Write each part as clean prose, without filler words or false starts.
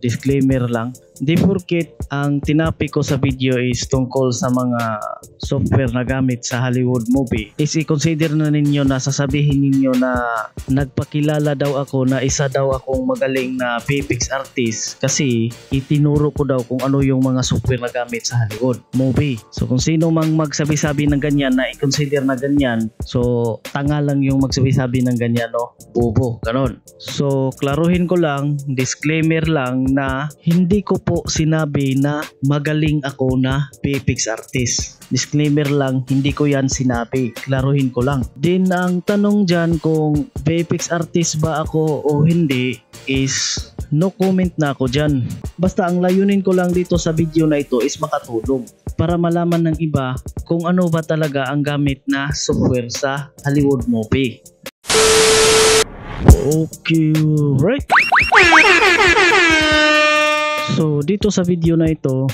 disclaimer lang. Di porket ang tinapi ko sa video is tungkol sa mga software na gamit sa Hollywood movie is i-consider na ninyo na sasabihin ninyo na nagpakilala daw ako na isa daw akong magaling na VFX artist kasi itinuro ko daw kung ano yung mga software na gamit sa Hollywood movie. So kung sino mang magsabi-sabi ng ganyan na i-consider na ganyan, so tanga lang yung magsabi-sabi ng ganyan, no? Bobo, ganon. So klaruhin ko lang, disclaimer lang na hindi ko po sinabi na magaling ako na VFX artist. Disclaimer lang, hindi ko yan sinabi. Klaruhin ko lang. Din ang tanong dyan kung VFX artist ba ako o hindi is no comment na ako dyan. Basta ang layunin ko lang dito sa video na ito is makatulong para malaman ng iba kung ano ba talaga ang gamit na software sa Hollywood movie. Okay, right. So dito sa video na ito,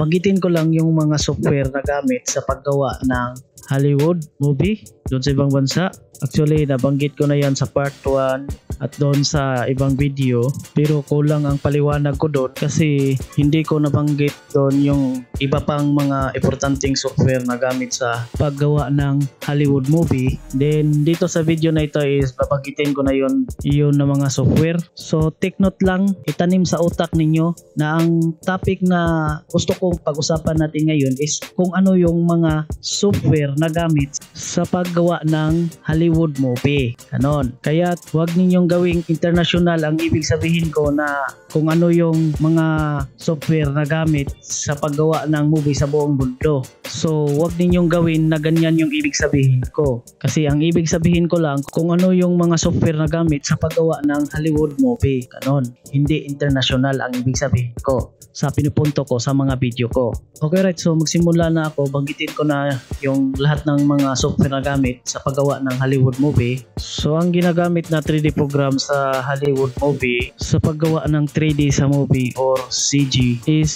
banggitin ko lang yung mga software na gamit sa paggawa ng Hollywood movie doon sa ibang bansa. Actually, nabanggit ko na yan sa part 1 at doon sa ibang video, pero kulang ang paliwanag ko doon kasi hindi ko nabanggit doon yung iba pang mga importanteng software na gamit sa paggawa ng Hollywood movie. Then dito sa video na ito is babanggitin ko na yun na mga software. So take note lang, itanim sa utak ninyo na ang topic na gusto kong pag-usapan natin ngayon is kung ano yung mga software na gamit sa paggawa ng Hollywood movie. Ganon. Kaya huwag ninyong gawing international ang ibig sabihin ko na kung ano yung mga software na gamit sa paggawa ng movie sa buong mundo. So huwag ninyong gawin na ganyan yung ibig sabihin ko. Kasi ang ibig sabihin ko lang kung ano yung mga software na gamit sa paggawa ng Hollywood movie. Ganon. Hindi international ang ibig sabihin ko sa pinupunto ko sa mga video ko. Okay, right. So magsimula na ako. Banggitin ko na yung lahat ng mga software na gamit sa paggawa ng Hollywood movie. So ang ginagamit na 3D program sa Hollywood movie sa paggawa ng 3D sa movie or CG is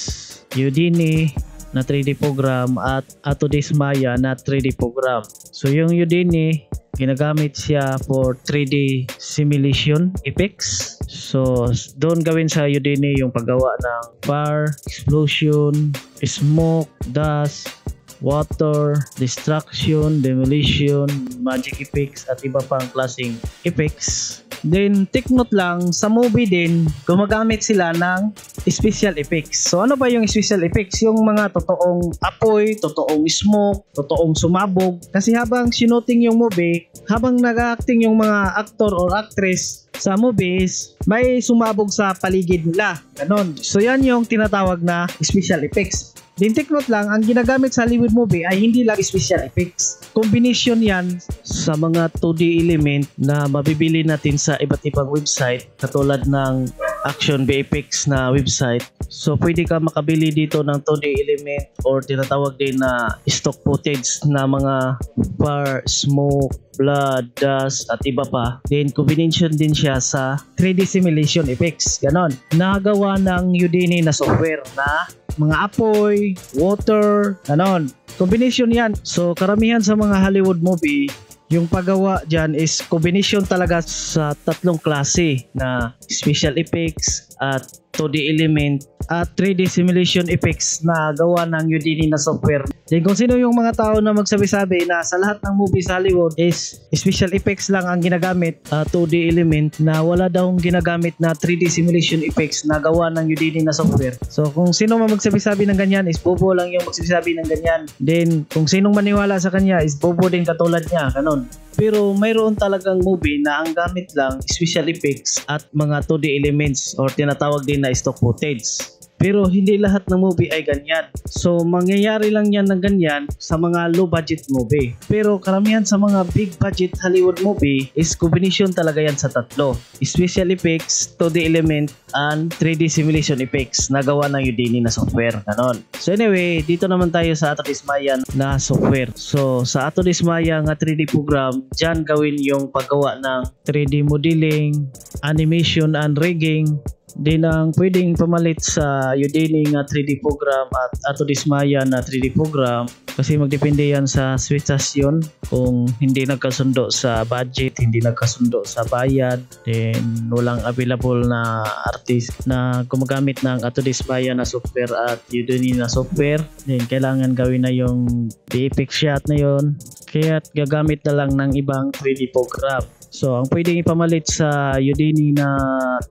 Houdini na 3D program at Autodesk Maya na 3D program. So yung Houdini, ginagamit siya for 3D simulation effects. So doon gawin sa Houdini yung paggawa ng fire, explosion, smoke, dust, water, destruction, demolition, magic effects at iba pang klaseng effects. Then take note lang, sa movie din gumagamit sila ng special effects. So ano ba yung special effects? Yung mga totoong apoy, totoong smoke, totoong sumabog. Kasi habang sinuting yung movie, habang nag-acting yung mga actor or actress sa movies, may sumabog sa paligid nila. Ganon. So yan yung tinatawag na special effects. Din take note lang, ang ginagamit sa Hollywood movie ay hindi lang special effects. Combination yan sa mga 2D element na mabibili natin sa iba't ibang website katulad ng Action VFX na website. So pwede ka makabili dito ng 2D element or tinatawag din na stock footage na mga fire, smoke, blood, dust at iba pa. Then combination din siya sa 3D simulation effects. Ganon. Nagawa ng Houdini na software na mga apoy, water, ganon. Combination yan. So karamihan sa mga Hollywood movie, yung paggawa dyan is combination talaga sa tatlong klase na special effects at 2D element at 3D simulation effects na gawa ng Houdini na software. Then kung sino yung mga tao na magsabi-sabi na sa lahat ng movie sa Hollywood is special effects lang ang ginagamit, 2D element na wala daw ginagamit na 3D simulation effects na gawa ng Houdini na software. So kung sino man magsabi-sabi ng ganyan is bobo lang yung magsabi ng ganyan. Then kung sinong maniwala sa kanya is bobo din katulad niya, ganon. Pero mayroon talagang movie na ang gamit lang special effects at mga 2D elements or tinatawag din na stock footage. Pero hindi lahat ng movie ay ganyan. So mangyayari lang yan ng ganyan sa mga low budget movie. Pero karamihan sa mga big budget Hollywood movie is combination talaga yan sa tatlo. Special effects, 2D element, and 3D simulation effects na gawa ng Houdini na software. Ganon. So anyway, dito naman tayo sa Autodesk Maya na software. So sa Autodesk Maya nga 3D program, dyan gawin yung paggawa ng 3D modeling, animation and rigging, Din ang pwedeng pamalit sa Udemy nga 3D program at ato dismaya na 3D program kasi magdepende yan sa sitwasyon. Kung hindi nagkasundo sa budget, hindi nagkasundo sa bayad, then walang available na artist na gumagamit ng ato dismaya na software at Udemy na software, then kailangan gawin na yung VFX shot na yon, kaya gagamit na lang ng ibang 3D program. So, ang pwedeng ipamalit sa Udemy na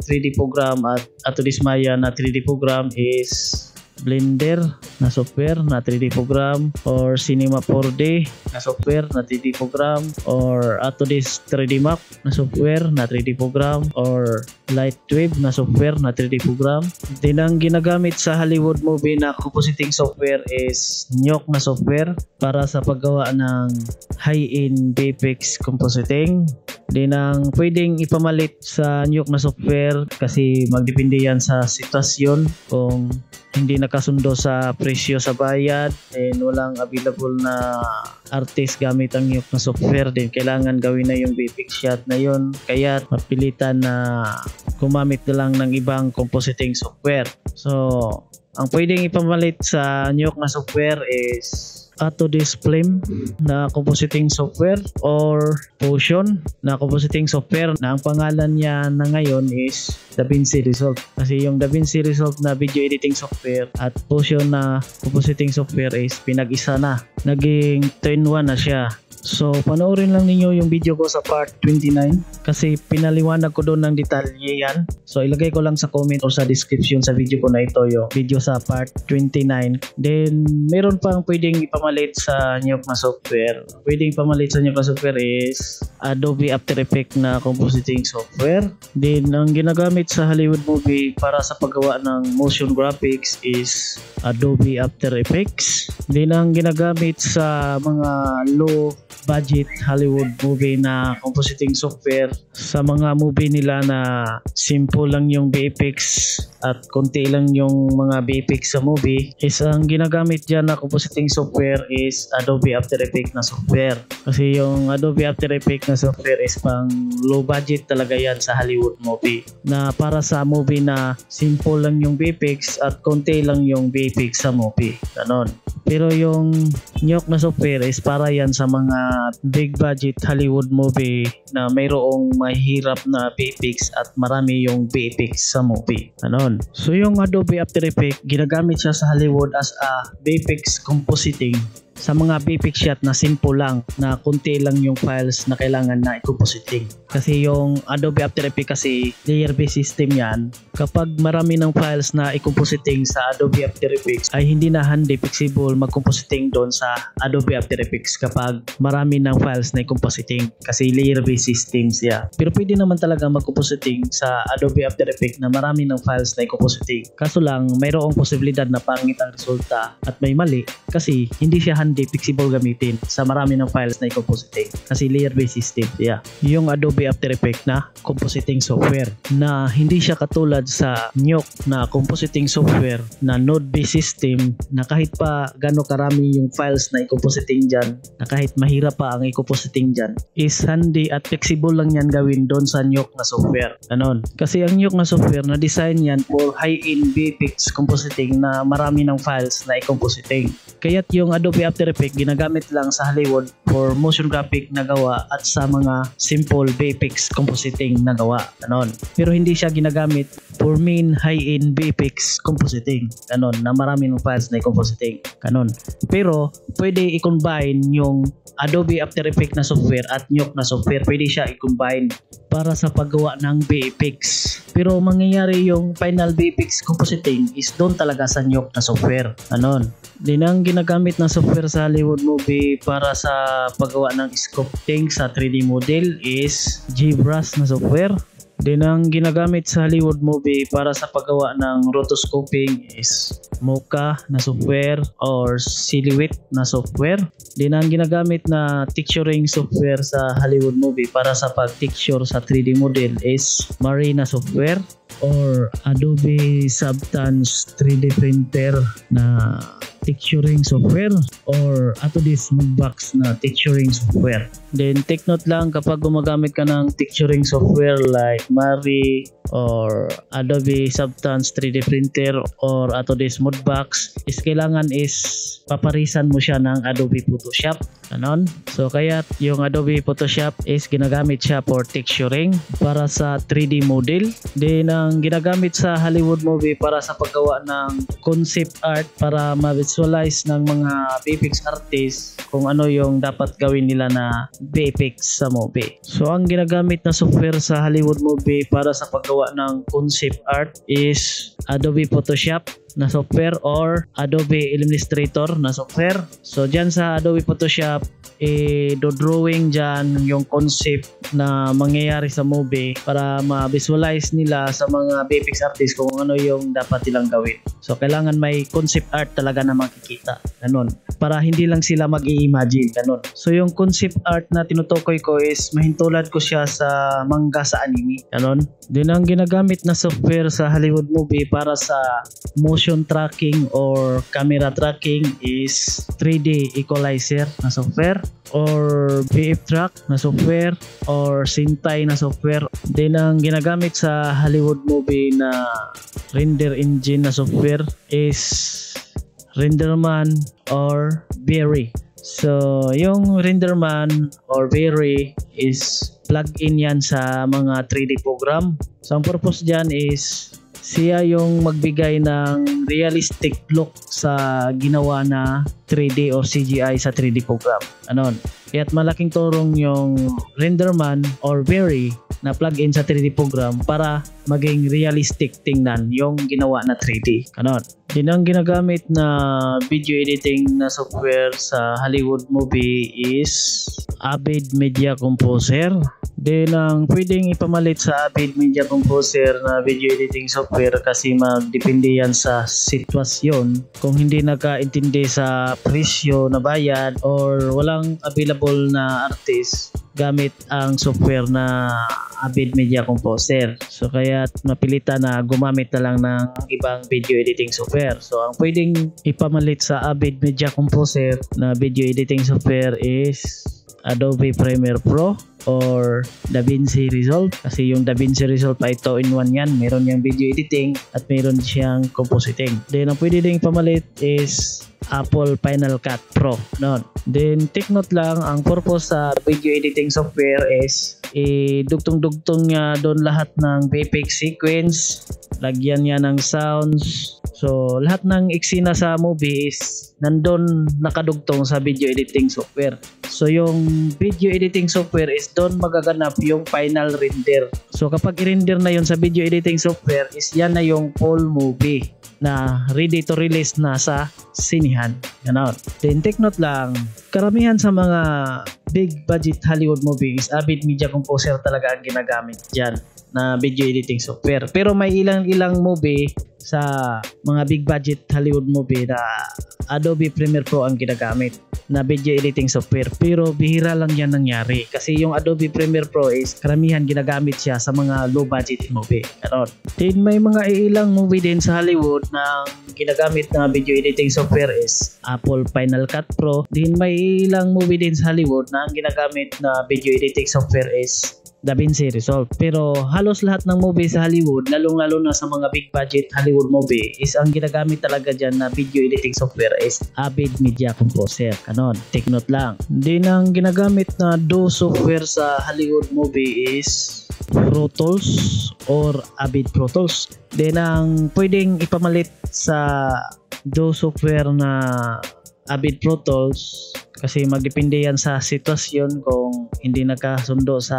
3D program at ato dismaya na 3D program is Blender na software na 3D program, or Cinema 4D na software na 3D program, or Autodesk 3D Max na software na 3D program, or Lightwave na software na 3D program. Din ang ginagamit sa Hollywood movie na compositing software is Nuke na software para sa paggawa ng high-end VFX compositing. Din ang pwedeng ipamalit sa Nuke na software kasi magdepende yan sa sitwasyon. Kung hindi nakasundo sa presyo sa bayad and walang available na artist gamit ang Nuke na software, din kailangan gawin na yung VFX shot na yon, kaya mapilitan na gumamit na lang ng ibang compositing software. So, ang pwedeng ipamalit sa Nuke na software is Autodesk Flame na compositing software, or Fusion na compositing software na ang pangalan niya na ngayon is DaVinci Resolve. Kasi yung DaVinci Resolve na video editing software at Fusion na compositing software is pinag-isa na. Naging 2-in-1 na siya. So, panoorin lang ninyo yung video ko sa part 29 kasi pinaliwanag ko doon ng detalye yan. So, ilagay ko lang sa comment or sa description sa video ko na ito yung video sa part 29. Then, meron pang pwedeng ipamalit sa Nuke na software. Pwedeng ipamalit sa Nuke na software is Adobe After Effects na compositing software. Then, ang ginagamit sa Hollywood movie para sa paggawa ng motion graphics is Adobe After Effects. Then, ang ginagamit sa mga low budget Hollywood movie na compositing software sa mga movie nila na simple lang yung VFX at konti lang yung mga VFX sa movie, is ang ginagamit dyan na compositing software is Adobe After Effects na software. Kasi yung Adobe After Effects na software is pang low budget talaga yan sa Hollywood movie, na para sa movie na simple lang yung VFX at konti lang yung VFX sa movie. Ganon. Pero yung Nuke na software is para yan sa mga big budget Hollywood movie na mayroong mahirap na VFX at marami yung VFX sa movie. Ganon. So yung Adobe After Effects, ginagamit siya sa Hollywood as a VFX compositing sa mga VFX shot na simple lang, na kunti lang yung files na kailangan na i-compositing. Kasi yung Adobe After Effects kasi layer based system yan. Kapag marami ng files na i-compositing sa Adobe After Effects ay hindi na handy flexible mag-compositing doon sa Adobe After Effects kapag marami ng files na i-compositing kasi layer based system siya. Pero pwede naman talaga mag-compositing sa Adobe After Effects na marami ng files na i-compositing. Kaso lang mayroong posibilidad na pangit ang resulta at may mali kasi hindi siya handy flexible gamitin sa marami ng files na i-compositing kasi layer based system siya. Yung Adobe After Effects na compositing software na hindi siya katulad sa Nuke na compositing software na node based system na kahit pa gano'ng karami yung files na i-compositing dyan, na kahit mahirap pa ang i-compositing dyan, is handy at flexible lang yan gawin doon sa Nuke na software. Ganon. Kasi ang Nuke na software na design yan for high-end VFX compositing na marami ng files na i-compositing. Kaya't yung Adobe After Effects ginagamit lang sa Hollywood for motion graphic na gawa at sa mga simple VFX compositing na gawa. Ganon. Pero hindi siya ginagamit for main high-end VFX compositing. Ganon. Na marami ng files na i-compositing. Ganon. Pero pwede i-combine yung Adobe After Effects na software at Nuke na software. Pwede siya i-combine para sa paggawa ng VFX. Pero mangyayari yung final VFX compositing is doon talaga sa Nuke na software. Ganon. Din ang ginagamit na software sa Hollywood movie para sa paggawa ng sculpting sa 3D model is ZBrush na software. Din ang ginagamit sa Hollywood movie para sa paggawa ng rotoscoping is Mocha na software or Silhouette na software. Din ang ginagamit na texturing software sa Hollywood movie para sa pag-texture sa 3D model is Mari na software or Adobe Substance 3D printer na texturing software or ato this Moodbox na texturing software. Then take note lang kapag gumagamit ka ng texturing software like Mari or Adobe Substance 3D printer or ato this Moodbox, is kailangan is paparisan mo siya ng Adobe Photoshop. Ganon. So kaya yung Adobe Photoshop is ginagamit siya for texturing para sa 3D model. Then ang ginagamit sa Hollywood movie para sa paggawa ng concept art para ma-visualize ng mga VFX artists kung ano yung dapat gawin nila na VFX sa movie. So ang ginagamit na software sa Hollywood movie para sa paggawa ng concept art is Adobe Photoshop na software or Adobe Illustrator na software. So dyan sa Adobe Photoshop, do-drawing dyan yung concept na mangyayari sa movie para ma-visualize nila sa mga VFX artists kung ano yung dapat nilang gawin. So kailangan may concept art talaga na makikita. Ganun. Para hindi lang sila mag-i-imagine. Ganun. So yung concept art na tinutukoy ko is mahintulad ko siya sa manga sa anime. Ganun. Din ang ginagamit na software sa Hollywood movie para sa motion tracking or camera tracking is 3D equalizer na software or VF track na software or Cintai na software. Din ang ginagamit sa Hollywood movie na render engine na software is Renderman or Berry. So yung Renderman or Berry is plug-in yan sa mga 3D program. So ang purpose dyan is siya yung magbigay ng realistic look sa ginawa na 3D or CGI sa 3D program. Anon. Kaya't malaking tulong yung Renderman or Berry na plug-in sa 3D program para maging realistic tingnan yung ginawa na 3D. Anon. Din ang ginagamit na video editing na software sa Hollywood movie is Avid Media Composer. Din ang pwedeng ipamalit sa Avid Media Composer na video editing software kasi magdepende yan sa sitwasyon. Kung hindi nakaintindi sa presyo na bayad or walang available na artist, gamit ang software na Avid Media Composer. So kaya napilitan na gumamit na lang ng ibang video editing software. So ang pwedeng ipamalit sa Avid Media Composer na video editing software is Adobe Premiere Pro or DaVinci Resolve, kasi yung DaVinci Resolve ay 2-in-1 yan. Meron yung video editing at meron siyang compositing. Then ang pwede ding pamalit is Apple Final Cut Pro. No. Then take note lang, ang purpose sa video editing software is dugtong-dugtong niya doon lahat ng VFX sequence, lagyan niya ng sounds. So lahat ng eksena sa movie is nandun nakadugtong sa video editing software. So yung video editing software is doon magaganap yung final render. So kapag i-render na yun sa video editing software is yan na yung full movie na ready to release na sa sinihan. Ganon. Then take note lang, karamihan sa mga big budget Hollywood movies, Avid Media Composer talaga ang ginagamit dyan na video editing software. Pero may ilang movie sa mga big budget Hollywood movie na Adobe Premiere Pro ang ginagamit na video editing software. Pero bihira lang yan nangyari kasi yung Adobe Premiere Pro is karamihan ginagamit siya sa mga low budget movie. Ganon. Then may mga ilang movie din sa Hollywood na ginagamit na video editing software is Apple Final Cut Pro. Then may ilang movie din sa Hollywood na ang ginagamit na video editing software is DaVinci Resolve. Pero halos lahat ng movie sa Hollywood, lalong-lalo na sa mga big budget Hollywood movie, is ang ginagamit talaga dyan na video editing software is Avid Media Composer. Kanon, take note lang. Din ang ginagamit na DAW software sa Hollywood movie is Pro Tools or Avid Pro Tools. Din ang pwedeng ipamalit sa DAW software na Avid Pro Tools kasi magdepende yan sa sitwasyon kung hindi nakasundo sa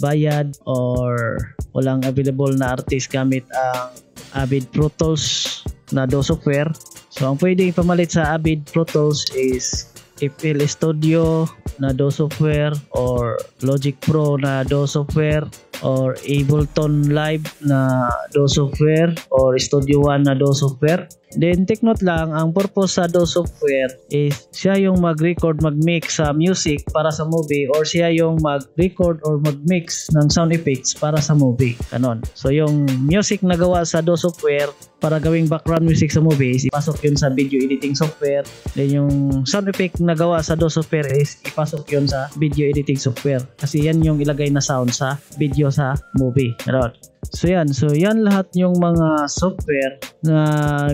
bayad or walang available na artist gamit ang Avid Pro Tools na DAW software. So ang pwede ipamalit sa Avid Pro Tools is FL Studio na DAW software or Logic Pro na DAW software or Ableton Live na DAW software or Studio One na DAW software. Then take note lang, ang purpose sa DAW software is siya yung mag-record, mag-mix sa music para sa movie, or siya yung mag-record or mag-mix ng sound effects para sa movie. Ganon. So yung music na gawa sa DAW software para gawing background music sa movie is ipasok yun sa video editing software. Then yung sound effect na gawa sa DAW software is ipasok yun sa video editing software. Kasi yan yung ilagay na sound sa video sa movie. Ganon. So yan lahat yung mga software na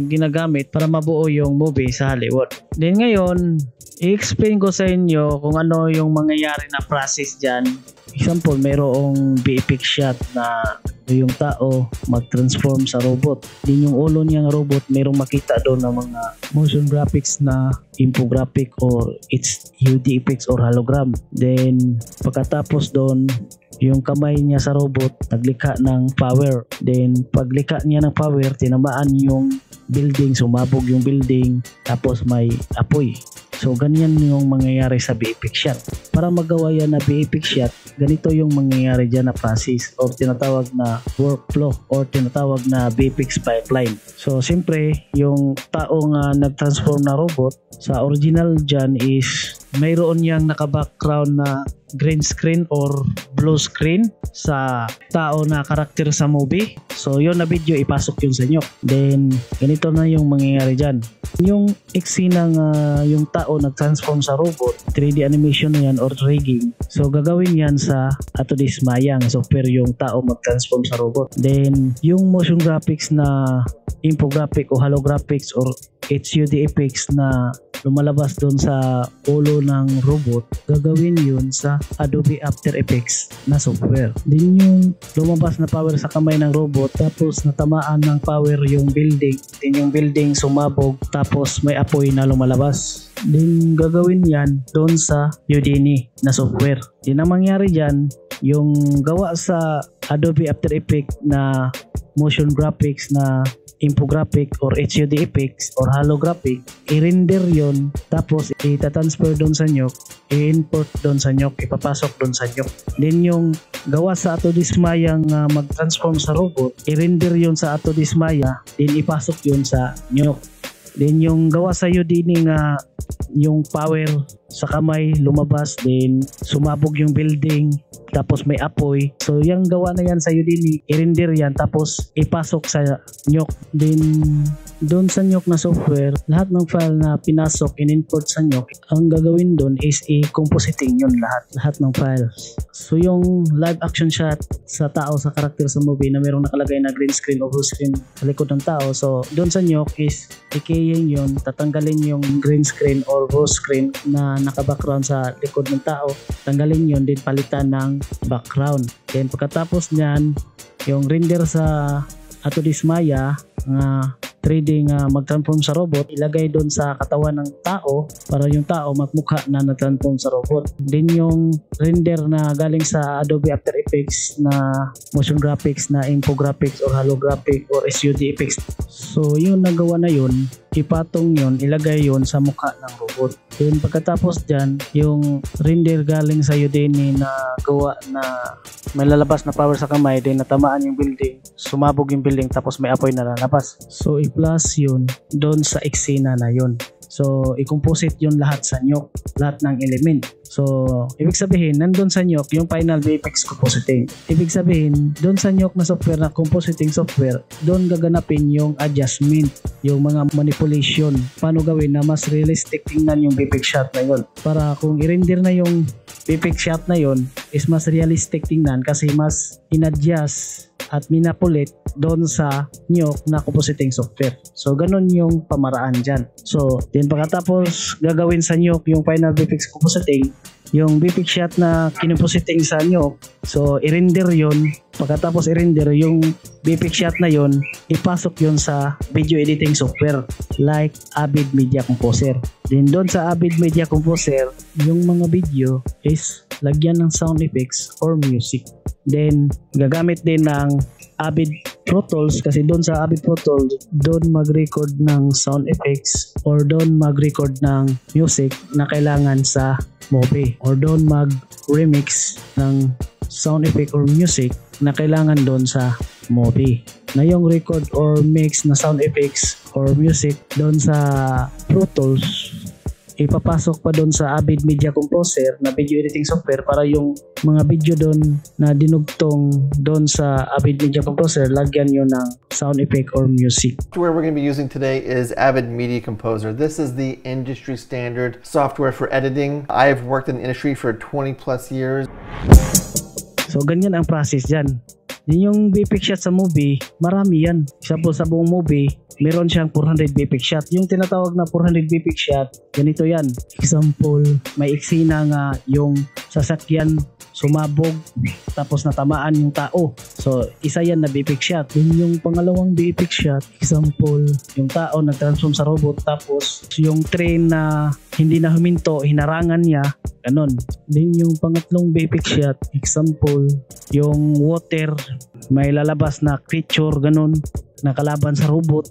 ginagamit para mabuo yung movie sa Hollywood. Then ngayon, i-explain ko sa inyo kung ano yung mangyayari na process dyan. Example, mayroong VFX shot na yung tao mag-transform sa robot. Din yung ulo niyang robot, mayroong makita doon ng mga motion graphics na infographic or it's UD effects or hologram. Then pagkatapos doon, yung kamay niya sa robot naglikha ng power. Then paglikha niya ng power, tinamaan yung building, sumabog yung building, tapos may apoy. So ganyan yung mangyayari sa VFX shot. Para magawa yan na VFX shot, ganito yung mangyayari dyan na process or tinatawag na workflow or tinatawag na VFX pipeline. So siyempre, yung taong nag-transform na robot, sa original dyan is mayroon yang naka-background na green screen or blue screen sa tao na karakter sa movie. So yun na video, ipasok yun sa inyo. Then ganito na yung mangyayari dyan. Yung eksena ng yung tao nag-transform sa robot, 3D animation na yan or rigging. So gagawin yan sa Autodesk Maya ng software yung tao mag-transform sa robot. Then yung motion graphics na infographic o holographics or HUD effects na lumalabas doon sa ulo ng robot, gagawin yun sa Adobe After Effects na software. Din yung lumabas na power sa kamay ng robot, tapos natamaan ng power yung building, din yung building sumabog, tapos may apoy na lumalabas. Din gagawin yan doon sa Houdini na software. Din ang mangyari dyan, yung gawa sa Adobe After Effects na motion graphics na infographic or HUD effects or holographic, i-render yon, tapos i-transfer doon sa nyok, i-import doon sa nyok, ipapasok doon sa nyok. Then yung gawa sa Autodesk Maya mag-transform sa robot, i-render yon sa Autodesk Maya, then ipasok yon sa nyok. Then yung gawa sa Houdini nga yung power sa kamay lumabas, then sumabog yung building, tapos may apoy. So yung gawa na yan sa Houdini, i-render yan, tapos ipasok sa nyok. Then doon sa nyok na software, lahat ng file na pinasok, in-import sa nyok, ang gagawin doon is i-compositing yun lahat ng files. So yung live action shot sa tao sa karakter sa movie na mayroong nakalagay na green screen o blue screen sa likod ng tao, so doon sa nyok is i-keying yun, tatanggalin yung green screen or blue screen na naka-background sa likod ng tao, tanggalin yun, din palitan ng background. Then pagkatapos nyan, yung render sa Autodesk Maya nga 3D nga mag-transform sa robot, ilagay doon sa katawan ng tao para yung tao magmukha na nag-transform sa robot. Then yung render na galing sa Adobe After Effects na motion graphics na infographics or holographic or HUD effects. So yung nagawa na yun, ipatong yun, ilagay yun sa mukha ng robot. Then pagkatapos dyan, yung render galing sa Houdini na gawa na may lalabas na power sa kamay, then natamaan yung building, sumabog yung building, tapos may apoy na lalabas. So i-plus yun doon sa eksena na yun. So i-composite yun lahat sa nyok, lahat ng element. So ibig sabihin, nandun sa nyok yung final VFX compositing. Ibig sabihin, doon sa nyok na software na compositing software, doon gaganapin yung adjustment, yung mga manipulation, paano gawin na mas realistic tingnan yung VFX shot na yun. Para kung i-render na yung VFX shot na yun, is mas realistic tingnan kasi mas in-adjust at minapulit doon sa nyok na compositing software. So ganun yung pamaraan dyan. So din pagkatapos gagawin sa nyok yung final VFX compositing, yung VFX shot na kinupositing sa nyok, so i-render yun. Pagkatapos i-render yung VFX shot na yun, ipasok yun sa video editing software like Avid Media Composer. Then doon sa Avid Media Composer, yung mga video is lagyan ng sound effects or music. Then gagamit din ng Avid Pro Tools kasi doon sa Avid Pro Tools, doon mag-record ng sound effects or doon mag-record ng music na kailangan sa movie or doon mag-remix ng sound effect or music na kailangan doon sa movie. Na yung record or mix na sound effects or music doon sa Pro Tools, ipapasok pa doon sa Avid Media Composer na video editing software para yung mga video doon na dinugtong doon sa Avid Media Composer, lagyan yun ng sound effect or music. Software we're going to be using today is Avid Media Composer. This is the industry standard software for editing. I have worked in the industry for 20 plus years. So ganyan ang process dyan. Yung VFX shot sa movie, marami yan. Example, sa buong movie, meron siyang 400 VFX shot. Yung tinatawag na 400 VFX shot, ganito yan. Example, may eksena nga yung sasakyan sumabog tapos natamaan yung tao. So, isa yan na VFX shot. Then yung pangalawang VFX shot, example, yung tao nag-transform sa robot tapos yung train na hindi na huminto, hinarangan niya, ganon. Then yung pangatlong VFX shot, example, yung water, may lalabas na creature, ganon, nakalaban sa robot.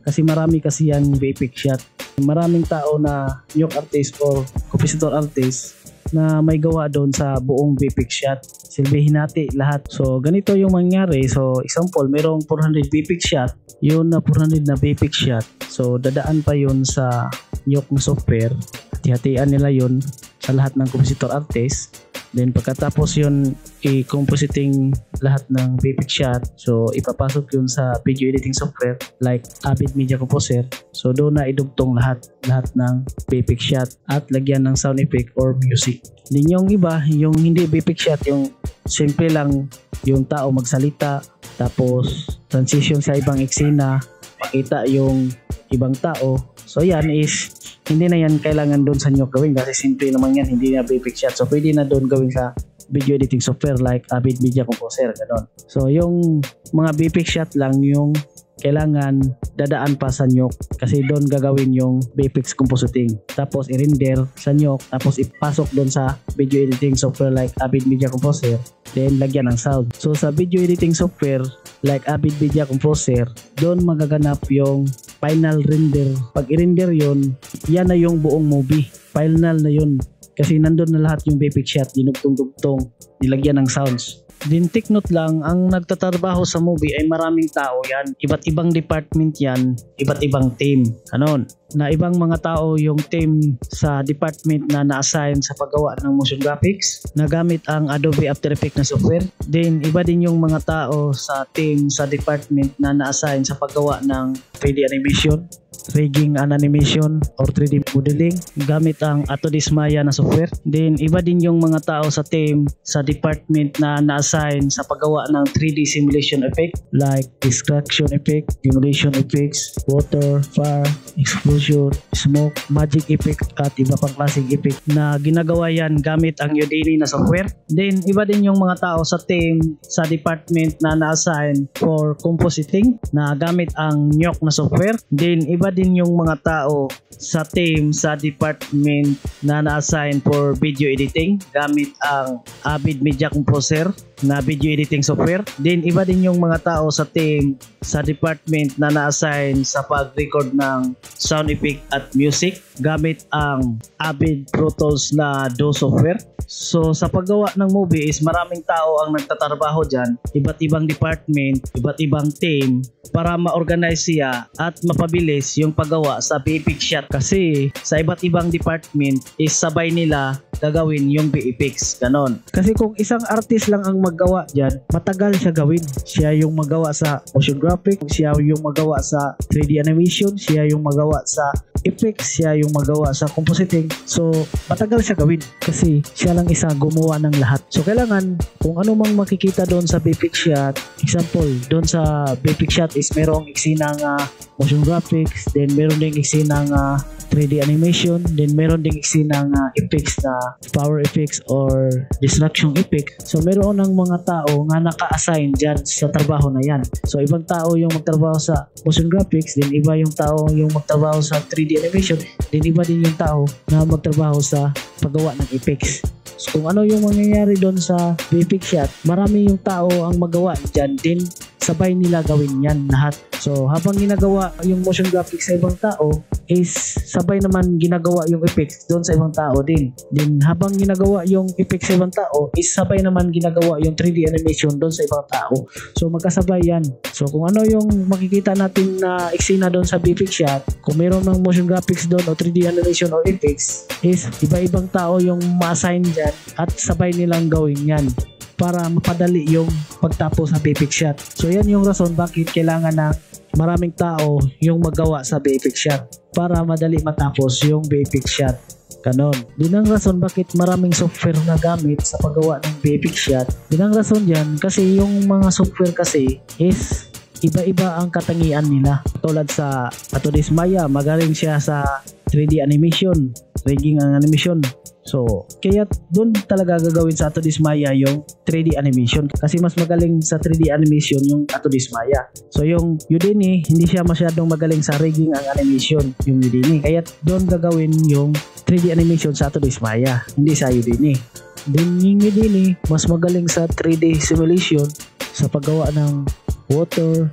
Kasi marami kasi yan VFX shot. Maraming tao na yoke artist or compositor artist na may gawa doon sa buong VFX shot. Silbihin natin lahat. So ganito yung mangyari. So example, merong 400 VFX shot. Yun na 400 na VFX shot. So dadaan pa yun sa yoke ng software. Hati-hatian nila yun sa lahat ng compositor artist. Then pagkatapos yun i-compositing lahat ng VFX shot, so ipapasok yun sa video editing software like Avid Media Composer. So doon na idugtong lahat ng VFX shot at lagyan ng sound effect or music. Then yung iba, yung hindi VFX shot, yung simple lang yung tao magsalita tapos transition sa ibang eksena, makita yung ibang tao. So yan is hindi na yan kailangan doon sa inyo gawin kasi simple naman yan, hindi na VFX shot. So pwede na doon gawin sa video editing software like Avid Media Composer, gano'n. So yung mga VFX shot lang yung kailangan dadaan pa sa Nuke kasi doon gagawin yung VFX compositing. Tapos i-render sa Nuke, tapos ipasok doon sa video editing software like Avid Media Composer, then lagyan ng sound. So sa video editing software like Avid Media Composer, doon magaganap yung final render. Pag i-render yun, yan na yung buong movie. Final na yun. Kasi nandun na lahat yung VFX shot, dinugtong-dugtong, nilagyan ng sounds. Din take note lang, ang nagtatrabaho sa movie ay maraming tao yan. Iba't ibang department yan, iba't ibang team. Ganon. Na ibang mga tao yung team sa department na na-assign sa paggawa ng motion graphics na gamit ang Adobe After Effects na software. Then iba din yung mga tao sa team sa department na na-assign sa paggawa ng 3D animation, rigging and animation or 3D modeling gamit ang Autodesk Maya na software. Then iba din yung mga tao sa team sa department na na-assign sa paggawa ng 3D simulation effect like destruction effect, demolition effects, water, fire, explosion, smoke, magic effect at iba pang klaseng effect na ginagawa yan gamit ang Udemy na software. Then iba din yung mga tao sa team sa department na na-assign for compositing na gamit ang Nuke na software. Then iba din yung mga tao sa team sa department na na-assign for video editing gamit ang Avid Media Composer na video editing software. Then iba din yung mga tao sa team sa department na na-assign sa pag-record ng sound effect at music gamit ang Avid Pro Tools na DAW software. So sa paggawa ng movie is maraming tao ang nagtatrabaho dyan, iba't ibang department, iba't ibang team para ma-organize siya at mapabilis yung paggawa sa VFX shot kasi sa iba't ibang department is sabay nila gagawin yung VFX, ganon. Kasi kung isang artist lang ang maggawa dyan, matagal siya gawin. Siya yung magawa sa motion graphic, siya yung magawa sa 3D animation, siya yung magawa sa effects, siya yung magawa sa compositing. So matagal siya gawin kasi siya lang isa gumawa ng lahat. So kailangan kung ano mang makikita doon sa VFX shot, example, doon sa VFX shot is merong eksena nga motion graphics, then meron ding eksena nga 3D animation, then meron ding eksena nga effects na power effects or destruction effect. So meron ng mga tao nga naka-assign dyan sa trabaho na yan. So ibang tao yung magtrabaho sa motion graphics, then iba yung tao yung magtrabaho sa 3D animation, then iba din yung tao na magtrabaho sa paggawa ng effects. So kung ano yung mangyayari doon sa VFX shot, marami yung tao ang magawa dyan. Then sabay nila gawin yan lahat. So habang ginagawa yung motion graphics sa ibang tao is sabay naman ginagawa yung effects doon sa ibang tao din. Then habang ginagawa yung effects sa ibang tao is sabay naman ginagawa yung 3D animation doon sa ibang tao. So magkasabay yan. So kung ano yung makikita natin na eksena doon sa VFX shot, kung meron ng motion graphics doon o 3D animation o effects, is iba-ibang tao yung ma-assign dyan at sabay nilang gawin yan para mapadali yung pagtapos sa VFX shot. So yan yung rason bakit kailangan ng maraming tao yung magawa sa VFX shot para madali matapos yung VFX shot. Ganon. Din ang rason bakit maraming software na gamit sa paggawa ng VFX shot. Din ang rason dyan kasi yung mga software kasi is iba-iba ang katangian nila. Tulad sa Autodesk Maya, magaling siya sa 3D animation, rigging ang animation. So, kaya doon talaga gagawin sa Autodesk Maya yung 3D animation kasi mas magaling sa 3D animation yung Autodesk Maya. So, yung Udemy, hindi siya masyadong magaling sa rigging ang animation, yung Udemy. Kaya doon gagawin yung 3D animation sa Autodesk Maya, hindi sa Udemy. Then yung Udemy, mas magaling sa 3D simulation sa paggawa ng water,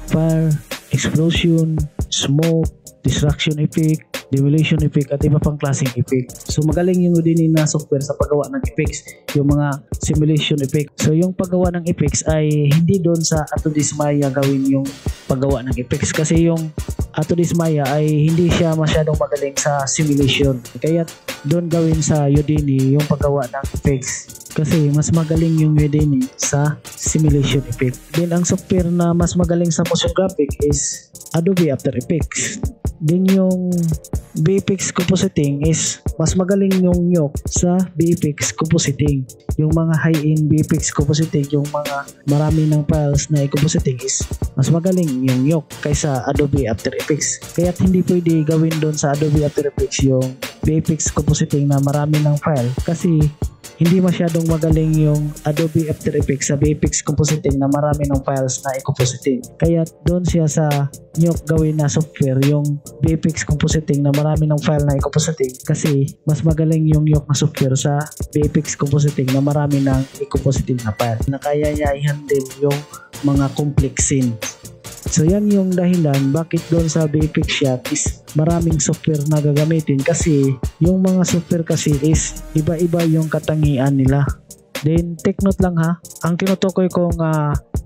fire, explosion, smoke, destruction effect, demolition effect at iba pang klaseng effect. So magaling yung Udemy na software sa paggawa ng effects, yung mga simulation effect. So yung paggawa ng effects ay hindi doon sa Autodesk Maya gawin yung paggawa ng effects kasi yung Autodesk Maya ay hindi siya masyadong magaling sa simulation. Kaya doon gawin sa Udemy yung paggawa ng effects kasi mas magaling yung Udemy sa simulation effect. Then ang software na mas magaling sa motion graphic is Adobe After Effects. Din yung VFX compositing is mas magaling yung Nuke sa VFX compositing. Yung mga high-end VFX compositing, yung mga marami ng files na i-compositing is mas magaling yung Nuke kaysa Adobe After Effects. Kaya hindi pwede gawin doon sa Adobe After Effects yung VFX compositing na marami ng file kasi hindi masyadong magaling yung Adobe After Effects sa VFX compositing na marami ng files na i-compositing. Kaya doon siya sa Nuke gawin na software yung VFX compositing na marami ng file na i-compositing kasi mas magaling yung Nuke na software sa VFX compositing na marami ng i-compositing na file na kaya niya i-handle yung mga complex scene. So yan yung dahilan bakit doon sa VFX shot is maraming software na gagamitin kasi yung mga software kasi is iba-iba yung katangian nila. Then take note lang ha, ang tinutukoy kong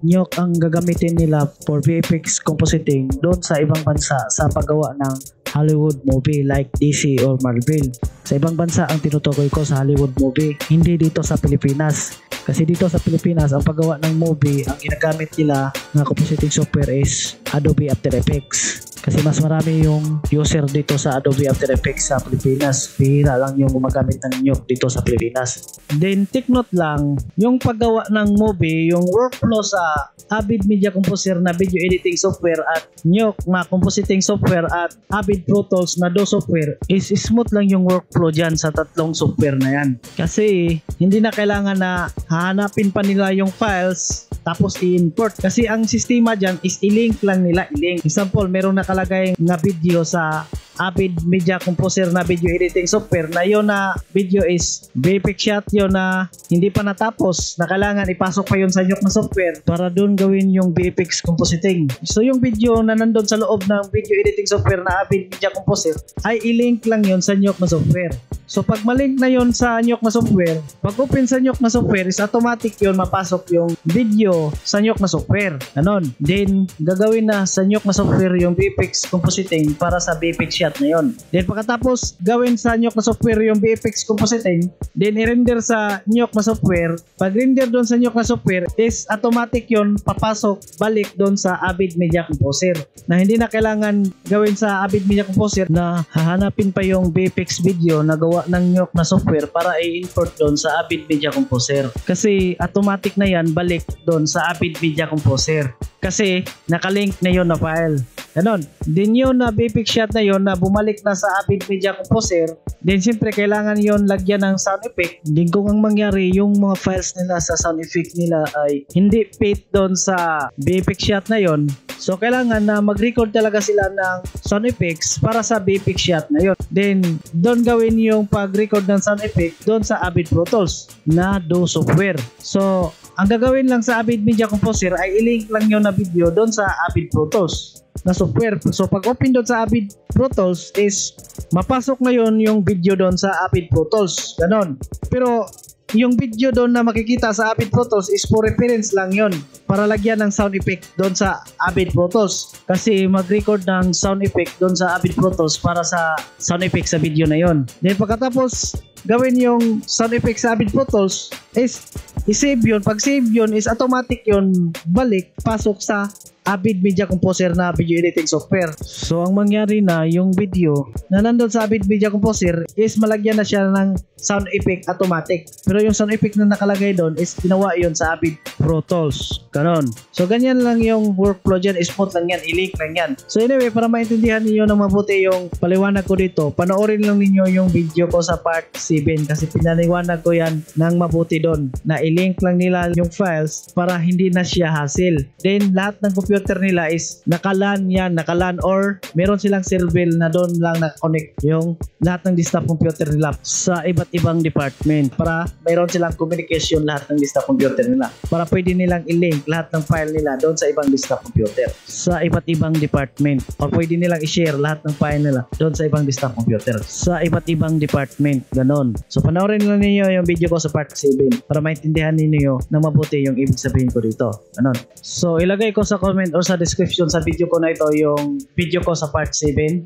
Nuke ang gagamitin nila for VFX compositing doon sa ibang bansa sa paggawa ng Hollywood movie like DC or Marvel. Sa ibang bansa ang tinutukoy ko sa Hollywood movie, hindi dito sa Pilipinas. Kasi dito sa Pilipinas, ang paggawa ng movie, ang ginagamit nila na compositing software is Adobe After Effects. Kasi mas marami yung user dito sa Adobe After Effects sa Pilipinas. Bihira lang yung gumagamit ng Nuke dito sa Pilipinas. Then, take note lang, yung paggawa ng movie, yung workflow sa Avid Media Composer na video editing software at Nuke na compositing software at Avid Pro Tools na DAW software is smooth lang yung workflow dyan sa tatlong software na yan. Kasi, hindi na kailangan na hahanapin pa nila yung files tapos i-import. Kasi ang sistema dyan is i-link lang nila, i-link. Example, meron nakalagay na video sa Avid Media Composer na video editing software na yun na video is VFX shot yun na hindi pa natapos na kailangan ipasok pa yun sa Nuke na software para doon gawin yung VFX compositing. So yung video na nandun sa loob ng video editing software na Avid Media Composer ay i-link lang yun sa Nuke na software. So pag malink na yun sa Nuke na software, pag open sa Nuke na software is automatic yun mapasok yung video sa Nuke na software. Ganon. Then gagawin na sa Nuke na software yung VFX compositing para sa VFX shot na yun. Then pagkatapos gawin sa Nuke na software yung VFX compositing, then i-render sa Nuke na software. Pag render doon sa Nuke na software is automatic yun papasok balik doon sa Avid Media Composer. Na hindi na kailangan gawin sa Avid Media Composer na hahanapin pa yung VFX video na gawa ng Nuke na software para i-import doon sa Avid Media Composer. Kasi automatic na yan balik doon sa Avid Media Composer. Kasi nakalink na yon na file. Ganon. Din yun na VFX shot na yon na bumalik na sa Avid Media Composer. Then siyempre kailangan yon lagyan ng sound effect. Din kung ang mangyari yung mga files nila sa sound effect nila ay hindi fit doon sa VFX shot na yon. So kailangan na mag-record talaga sila ng sound effects para sa VFX shot na yon. Then doon gawin yung pag-record ng sound effect doon sa Avid Pro Tools na DAW software. So Ang gagawin lang sa Avid Media Composer ay i-link lang yun na video doon sa Avid Pro Tools na software. So pag open doon sa Avid Pro Tools is mapasok na yun yung video doon sa Avid Pro Tools. Ganon. Pero yung video doon na makikita sa Avid Pro Tools is for reference lang yun para lagyan ng sound effect doon sa Avid Pro Tools. Kasi mag-record ng sound effect doon sa Avid Pro Tools para sa sound effect sa video na yun. Then pagkatapos gawin yung sound effect sa Avid Pro Tools is i-save yun. Pag save yun is automatic yun balik pasok sa Avid Media Composer na video editing software. So ang mangyari na yung video na nandun sa Avid Media Composer is malagyan na siya ng sound effect automatic. Pero yung sound effect na nakalagay doon is ginawa yun sa Avid Pro Tools. Ganon. So ganyan lang yung workflow dyan. Smooth lang yan. I-link lang yan. So anyway, para maintindihan niyo ng mabuti yung paliwanag ko dito, panoorin lang ninyo yung video ko sa part 7 kasi pinaliwanag ko yan ng mabuti doon na i-link lang nila yung files para hindi na siya hassle. Then lahat ng computer nila is nakalan yan, nakalan or meron silang server na doon lang na-connect yung lahat ng desktop computer nila sa iba't ibang department para mayroon silang communication lahat ng desktop computer nila para pwede nilang i-link lahat ng file nila doon sa ibang desktop computer sa iba't ibang department or pwede nilang i-share lahat ng file nila doon sa ibang desktop computer sa iba't ibang department. Ganon. So panoorin lang ninyo yung video ko sa part 7 para maintindihan ninyo na mabuti yung ibig sabihin ko dito. Ganon. So ilagay ko sa comment or sa description sa video ko na ito yung video ko sa part 7.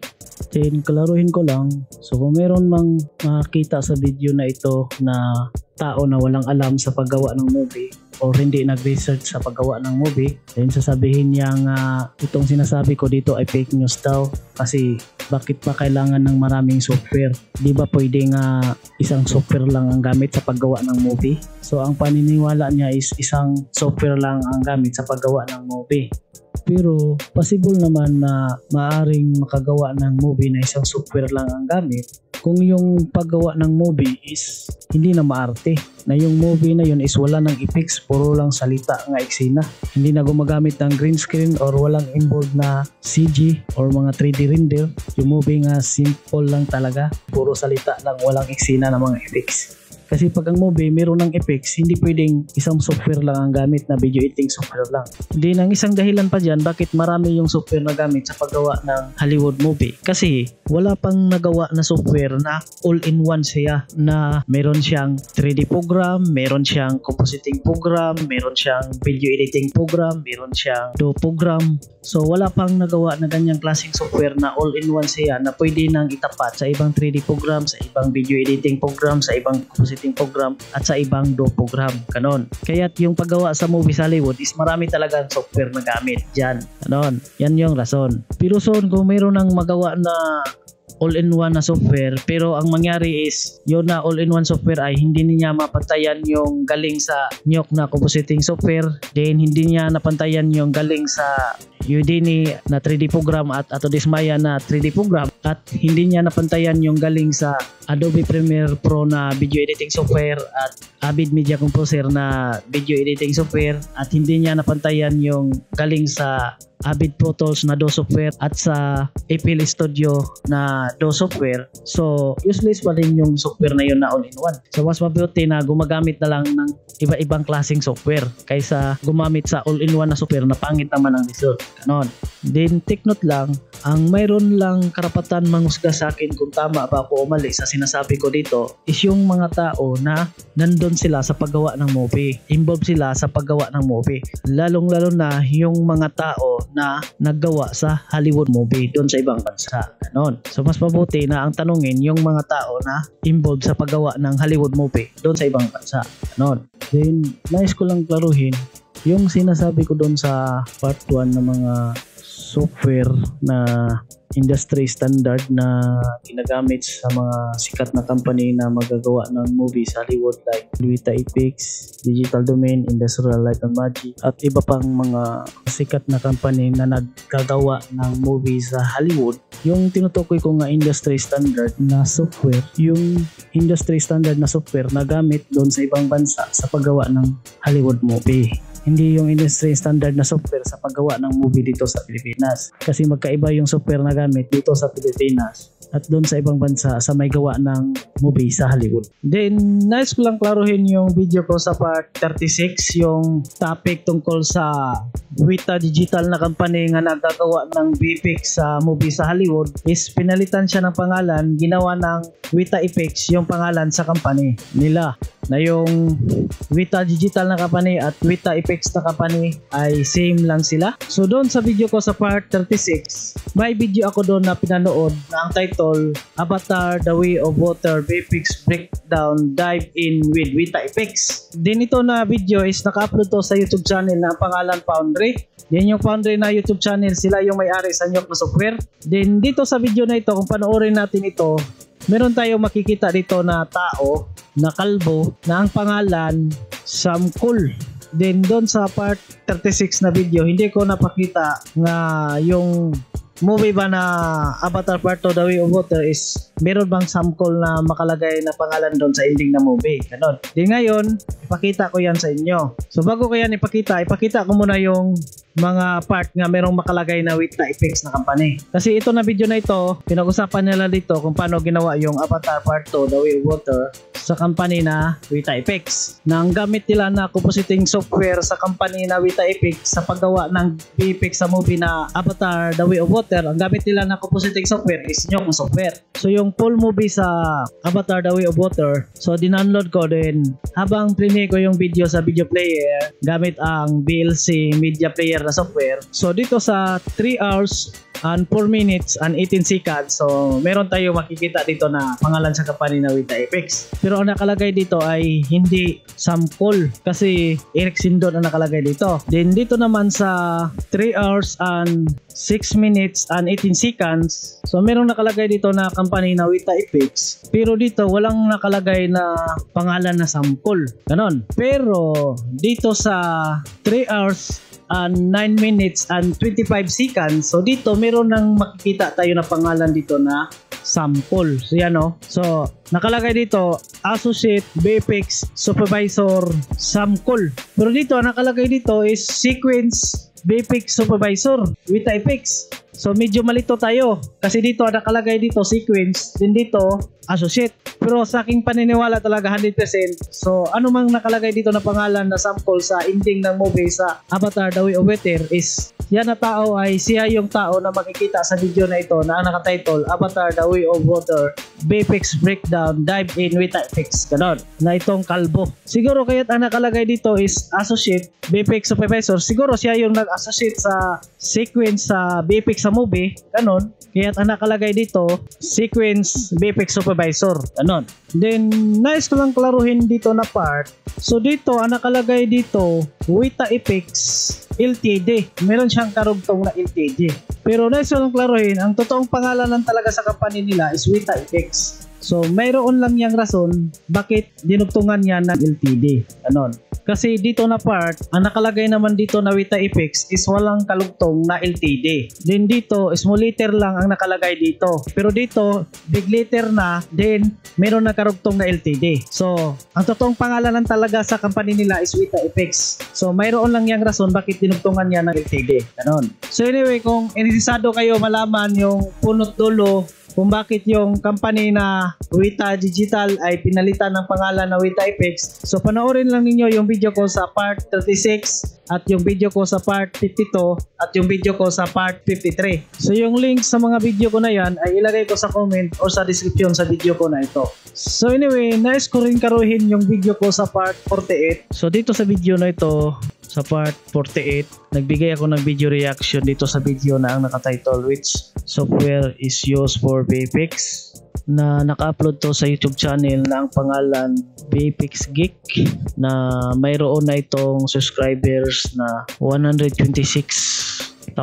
Then kalaruhin ko lang. So kung meron mang makita sa video na ito na tao na walang alam sa paggawa ng movie or hindi nag-research sa paggawa ng movie, then sasabihin niya nga itong sinasabi ko dito ay fake news daw kasi bakit pa kailangan ng maraming software? Di ba pwede nga isang software lang ang gamit sa paggawa ng movie? So ang paniniwala niya is isang software lang ang gamit sa paggawa ng movie. Pero possible naman na maaring makagawa ng movie na isang software lang ang gamit kung yung paggawa ng movie is hindi na maarte, na yung movie na yun is wala ng effects, puro lang salita nga eksena, hindi na gumagamit ng green screen or walang involved na CG or mga 3D render. Yung movie nga simple lang talaga, puro salita lang, walang eksena na mga effects. Kasi pag ang movie meron ng effects, hindi pwedeng isang software lang ang gamit na video editing software lang. Hindi nang isang dahilan pa dyan bakit marami yung software na gamit sa paggawa ng Hollywood movie. Kasi wala pang nagawa na software na all-in-one siya, na meron siyang 3D program, meron siyang compositing program, meron siyang video editing program, meron siyang DAW program. So wala pang nagawa na ganyang klaseng software na all-in-one siya na pwede nang itapat sa ibang 3D program, sa ibang video editing program, sa ibang compositing program at sa ibang DAW program. Ganon. Kaya't yung paggawa sa movie sa Hollywood is marami talagang software na gamit dyan. Ganon. Yan yung rason. Pero soon kung mayroon nang magawa na all-in-one na software, pero ang mangyari is yun na all-in-one software ay hindi niya mapantayan yung galing sa Nyok na compositing software, then hindi niya napantayan yung galing sa Udemy na 3D program at Autodesk Maya na 3D program, at hindi niya napantayan yung galing sa Adobe Premiere Pro na video editing software at Avid Media Composer na video editing software, at hindi niya napantayan yung galing sa Avid Pro Tools na DAW software at sa FL Studio na DAW software. So useless pa rin yung software na yun na all-in-one. So mas mabuti na gumagamit na lang ng iba-ibang klaseng software kaysa gumamit sa all-in-one na software na pangit naman ang result. Ganon. Then take note lang, ang mayroon lang karapatan manghusga sa akin kung tama ba ako o mali sa sinasabi ko dito is yung mga tao na nandun sila sa paggawa ng movie, involved sila sa paggawa ng movie, lalong-lalo na yung mga tao na naggawa sa Hollywood movie doon sa ibang bansa. Ganon. So mas mabuti na ang tanungin yung mga tao na involved sa paggawa ng Hollywood movie doon sa ibang bansa. Ganon. Then nais ko lang klaruhin yung sinasabi ko doon sa part 1 ng mga software na industry standard na ginagamit sa mga sikat na company na magagawa ng movie sa Hollywood like Vita Effects, Digital Domain, Industrial Light and Magic at iba pang mga sikat na company na nagkagawa ng movie sa Hollywood. Yung tinutukoy ko nga industry standard na software, yung industry standard na software na gamit doon sa ibang bansa sa paggawa ng Hollywood movie. hindi yung industry standard na software sa paggawa ng movie dito sa Pilipinas. Kasi magkaiba yung software na gamit dito sa Pilipinas at doon sa ibang bansa sa may gawa ng movie sa Hollywood. Then, nice ko lang klaruhin yung video ko sa part 36, yung topic tungkol sa Weta Digital na company nga nagagawa ng VFX sa movie sa Hollywood is pinalitan siya ng pangalan, ginawa ng Weta Effects yung pangalan sa company nila, na yung Weta Digital na company at Weta Effects na company ay same lang sila. So doon sa video ko sa part 36, may video ako doon na pinanood na ang title Avatar The Way of Water VFX Breakdown Dive In with Weta Effects. Din ito na video is naka-upload to sa YouTube channel na pangalan Foundry. Din yung Foundry na YouTube channel, sila yung may-ari sa Nyok na software. Din dito sa video na ito, kung panoorin natin ito, meron tayong makikita dito na tao na kalbo na ang pangalan Sam Cool. Then doon sa part 36 na video, hindi ko napakita nga yung movie ba na Avatar Part 2 The Way of Water is meron bang Sam Cool na makalagay na pangalan doon sa ending na movie. Ganon. Di ngayon, ipakita ko yan sa inyo. So bago ko yan ipakita ko muna yung mga part nga merong makalagay na Weta Effects na company. Kasi ito na video na ito, pinag-usapan nila dito kung paano ginawa yung Avatar Part 2 The Way of Water sa company na Weta Effects. Na ang gamit nila na compositing software sa company na Weta Effects sa paggawa ng VFX sa movie na Avatar The Way of Water, ang gamit nila na compositing software is Nyok software. So yung full movie sa Avatar The Way of Water, so dindownload ko din habang play ko yung video sa video player gamit ang VLC media player na software. So dito sa 3 hours and 4 minutes and 18 seconds, so meron tayo makikita dito na pangalan sa company na Weta Effects. Pero ang nakalagay dito ay hindi Sam Cool kasi Eric Sindon ang nakalagay dito. Then dito naman sa 3 hours and 6 minutes and 18 seconds, so merong nakalagay dito na company na Weta Effects, pero dito walang nakalagay na pangalan na Sam Cool. Ganon. Pero dito sa 3 hours and 9 minutes and 25 seconds, so dito meron nang makikita tayo na pangalan dito na Sam Cool. So yan o. So nakalagay dito Associate VFX Supervisor Sam Cool. Pero dito nakalagay dito is Sequence VFX Supervisor Weta Effects. So medyo malito tayo kasi dito nakalagay dito Sequence, din dito Associate. Pero sa aking paniniwala talaga 100%, so ano mang nakalagay dito na pangalan na Sam Cool sa ending ng movie sa Avatar The Way of Water is yan na tao ay siya yung tao na makikita sa video na ito na ang nakatitle Avatar The Way of Water VFX Breakdown Dive In Weta Effects. Ganon. Na itong kalbo. Siguro kaya't ang nakalagay dito is Associate VFX Supervisor. Siguro siya yung nag-associate sa sequence sa VFX sa movie. Ganon. Kaya't ang nakalagay dito Sequence VFX Supervisor. Ganon. Then nice ko lang klaruhin dito na part. So dito ang nakalagay dito Weta Effects LTD. Meron siyang karugtong na LTD. Pero nice ko lang klaruhin, ang totoong pangalan lang talaga sa company nila is Weta Effects. So mayroon lang yang rason bakit dinugtungan niya ng LTD. Ganon. Kasi dito na part, ang nakalagay naman dito na Weta Effects is walang kalugtong na LTD. Then dito, small letter lang ang nakalagay dito. Pero dito, big letter na, then meron na karugtong na LTD. So, ang totoong pangalan lang talaga sa company nila is Weta Effects. So, mayroon lang yang rason bakit dinugtungan niya ng LTD. Ganon. So anyway, kung inisisado kayo malaman yung punot dulo kung bakit yung company na Weta Digital ay pinalitan ng pangalan na Weta Effects, so panoorin lang ninyo yung video ko sa part 36 at yung video ko sa part 52 at yung video ko sa part 53. So yung link sa mga video ko na yan ay ilagay ko sa comment o sa description sa video ko na ito. So anyway, nice ko rin karuhin yung video ko sa part 48. So dito sa video na ito, sa part 48, nagbigay ako ng video reaction dito sa video na ang nakatitle Which Software is Used for VFX, na naka-upload to sa YouTube channel na ang pangalan VFX Geek, na mayroon na itong subscribers na 126,000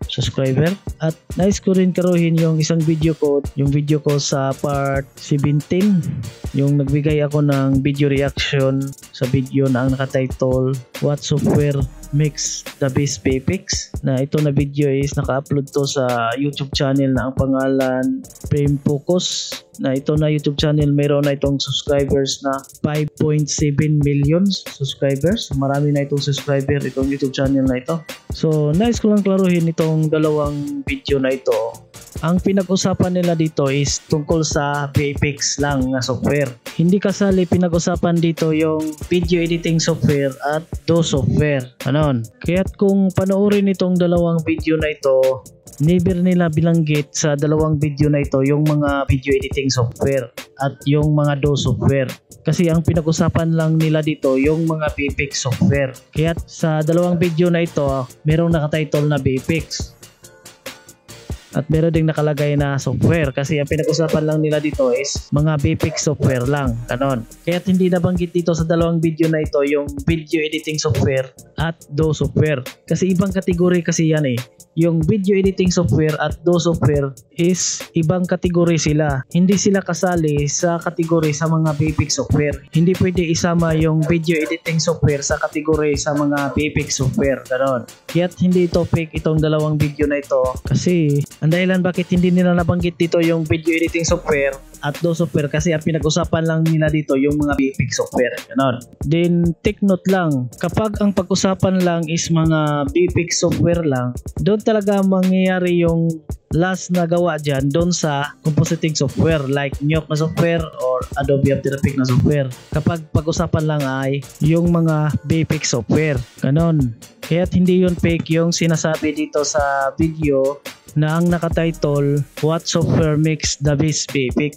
subscriber. At nice ko rin karuhin yung isang video ko, yung video ko sa part 17, yung nagbigay ako ng video reaction sa video na ang nakatitle What Software Mix the Best VFX, na ito na video is naka-upload to sa YouTube channel na ang pangalan Frame Focus, na ito na YouTube channel mayroon na itong subscribers na 5.7 million subscribers. Marami na itong subscriber itong YouTube channel na ito. So nice ko lang klaruhin itong dalawang video na ito. Ang pinag-usapan nila dito is tungkol sa VFX lang na software. Hindi kasali pinag-usapan dito yung video editing software at DAW software. Anon. Kaya't kung panoorin itong dalawang video na ito, never nila bilanggit sa dalawang video na ito yung mga video editing software at yung mga DAW software. Kasi ang pinag-usapan lang nila dito yung mga VFX software. Kaya't sa dalawang video na ito, merong nakatitle na VFX. At meron ding nakalagay na software kasi ang pinag-usapan lang nila dito is mga VFX software lang, ganon. Kaya't hindi nabanggit dito sa dalawang video na ito yung video editing software at DAW software. Kasi ibang kategory kasi yan eh. Yung video editing software at DAW software is ibang kategory sila. Hindi sila kasali sa kategory sa mga VFX software. Hindi pwede isama yung video editing software sa kategory sa mga VFX software, ganon. Kaya't hindi ito fake itong dalawang video na ito kasi ang dahilan bakit hindi nila nabanggit dito yung video editing software at DAW software kasi ang pinag-usapan lang nila dito yung mga VFX software. Ganon. Then take note lang, kapag ang pag-usapan lang is mga VFX software lang, doon talaga mangyayari yung last na gawa dyan doon sa compositing software like Nuke na software or Adobe After Effects na software. Kapag pag-usapan lang ay yung mga VFX software. Ganon. Kaya't hindi yun fake yung sinasabi dito sa video na ang nakatitle What Software Makes the Best VFX.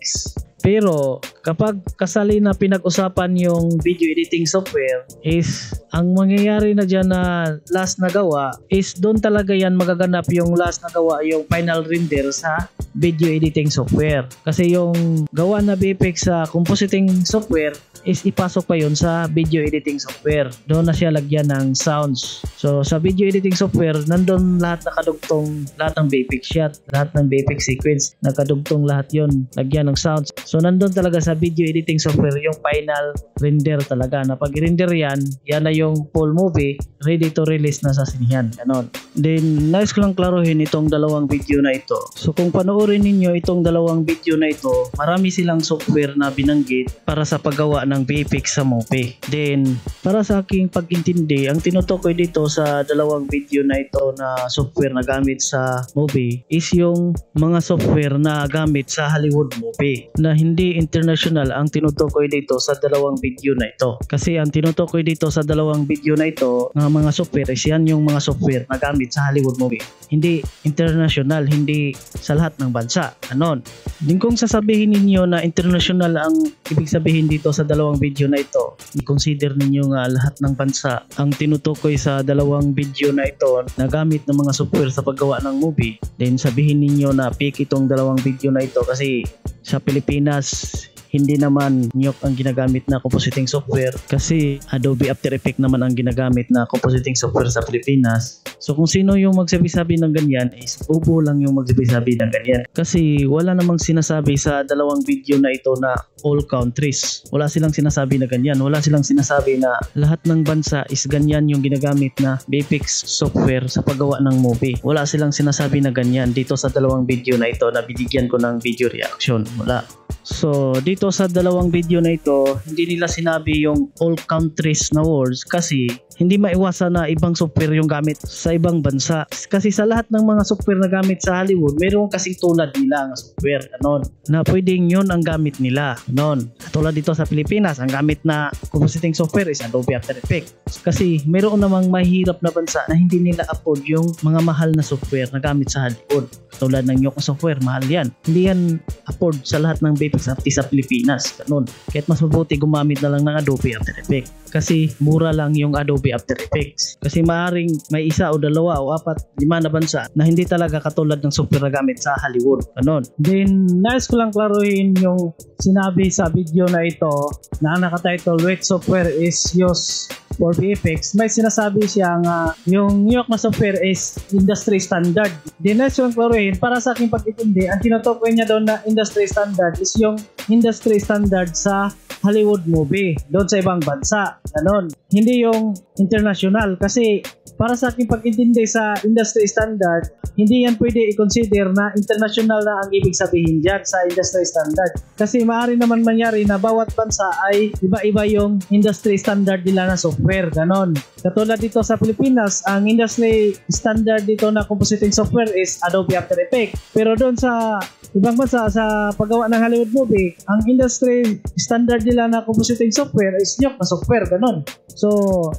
Pero kapag kasali na pinag-usapan yung video editing software is ang mangyayari na dyan na last na gawa is doon talaga yan magaganap yung last na gawa, yung final render sa video editing software. Kasi yung gawa na VFX sa compositing software is ipasok pa yun sa video editing software. Doon na siya lagyan ng sounds. So sa video editing software, nandun lahat nakadugtong, lahat ng VFX shot, lahat ng VFX sequence, nakadugtong lahat yun, lagyan ng sounds. So nandun talaga sa video editing software yung final render talaga. Na pag render yan na yung full movie, ready to release na sa sinihan. Ganon. Then nice ko lang klaruhin itong dalawang video na ito. So kung panoorin ninyo itong dalawang video na ito, marami silang software na binanggit para sa paggawa ng VFX sa movie. Then para sa aking pag-intindi, ang tinutukoy dito sa dalawang video na ito na software na gamit sa movie is yung mga software na gamit sa Hollywood movie, na hindi international ang tinutukoy dito sa dalawang video na ito. Kasi ang tinutukoy dito sa dalawang video na ito ng mga software is yan yung mga software na gamit sa Hollywood movie. Hindi international, hindi sa lahat ng bansa. Anon. Din kung sasabihin ninyo na international ang ibig sabihin dito sa dalawang video na ito, i-consider ninyo nga lahat ng bansa ang tinutukoy sa dalawang video na ito na gamit ng mga software sa paggawa ng movie. Then sabihin ninyo na fake itong dalawang video na ito kasi sa Pilipinas hindi naman Nuke ang ginagamit na compositing software kasi Adobe After Effects naman ang ginagamit na compositing software sa Pilipinas. So kung sino yung magsabi-sabi ng ganyan is bobo lang yung magsabi-sabi ng ganyan. Kasi wala namang sinasabi sa dalawang video na ito na all countries. Wala silang sinasabi na ganyan. Wala silang sinasabi na lahat ng bansa is ganyan yung ginagamit na VFX software sa paggawa ng movie. Wala silang sinasabi na ganyan dito sa dalawang video na ito na binigyan ko ng video reaction. Wala. So dito sa dalawang video na ito, hindi nila sinabi yung all countries na words kasi hindi maiwasan na ibang software yung gamit sa ibang bansa. Kasi sa lahat ng mga software na gamit sa Hollywood, mayroon kasing tulad nila ng software, anon, na pwedeng yun ang gamit nila, anon. Tulad dito sa Pilipinas, ang gamit na compositing software is Adobe After Effects. Kasi mayroon namang mahirap na bansa na hindi nila afford yung mga mahal na software na gamit sa Hollywood. Tulad ng Nuke software, mahal yan. Hindi yan afford sa lahat ng VFX artist sa Pilipinas, ganun. Kaya't mas mabuti gumamit na lang ng Adobe After Effects. Kasi mura lang yung Adobe After Effects. Kasi maaaring may isa o dalawa o apat, lima na bansa na hindi talaga katulad ng software na gamit sa Hollywood. Ganon. Then, nice ko lang klaruhin yung sinabi sa video na ito na nakatitle which software is used for VFX, may sinasabi siya nga yung New York na software is industry standard. Di na siyang klaruhin, para sa aking pag-intindi, ang tinutukoy niya doon na industry standard is yung industry standard sa Hollywood movie, doon sa ibang bansa. Ganon. Hindi yung international, kasi para sa aking pag-intindi sa industry standard, hindi yan pwede i-consider na international na ang ibig sabihin dyan sa industry standard. Kasi maaari naman mangyari na bawat bansa ay iba-iba yung industry standard nila na software. Ganon. Katulad dito sa Pilipinas, ang industry standard dito na compositing software is Adobe After Effects. Pero doon sa ibang bansa, sa paggawa ng Hollywood movie, ang industry standard nila na compositing software is New York na software. Ganon. So,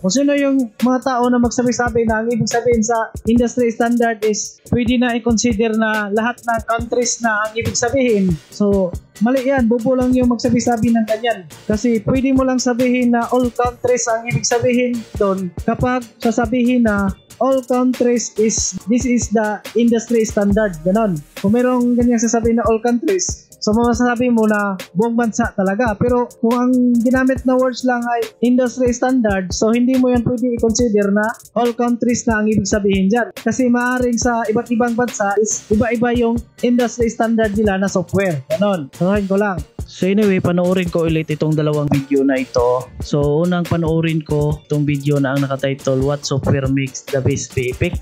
kung sino yung mga tao na magsabi-sabi na ang ibig sabihin sa industry standard is pwede na i-consider na lahat ng countries na ang ibig sabihin. So, mali yan. Bobo lang yung magsabi-sabi ng ganyan. Kasi pwede mo lang sabihin na all countries ang ibig sabihin doon kapag sasabihin na all countries is, this is the industry standard. Ganon. Kung merong ganyan sasabihin na all countries, so masasabi mo na buong bansa talaga. Pero kung ang ginamit na words lang ay industry standard, so hindi mo yan pwede i-consider na all countries na ang ibig sabihin dyan. Kasi maaaring sa iba't ibang bansa is iba-iba yung industry standard nila na software. Ganon. Sasabihin ko lang. So anyway, panoorin ko ulit itong dalawang video na ito. So unang panoorin ko itong video na ang nakatitle What Software Makes the Best VFX.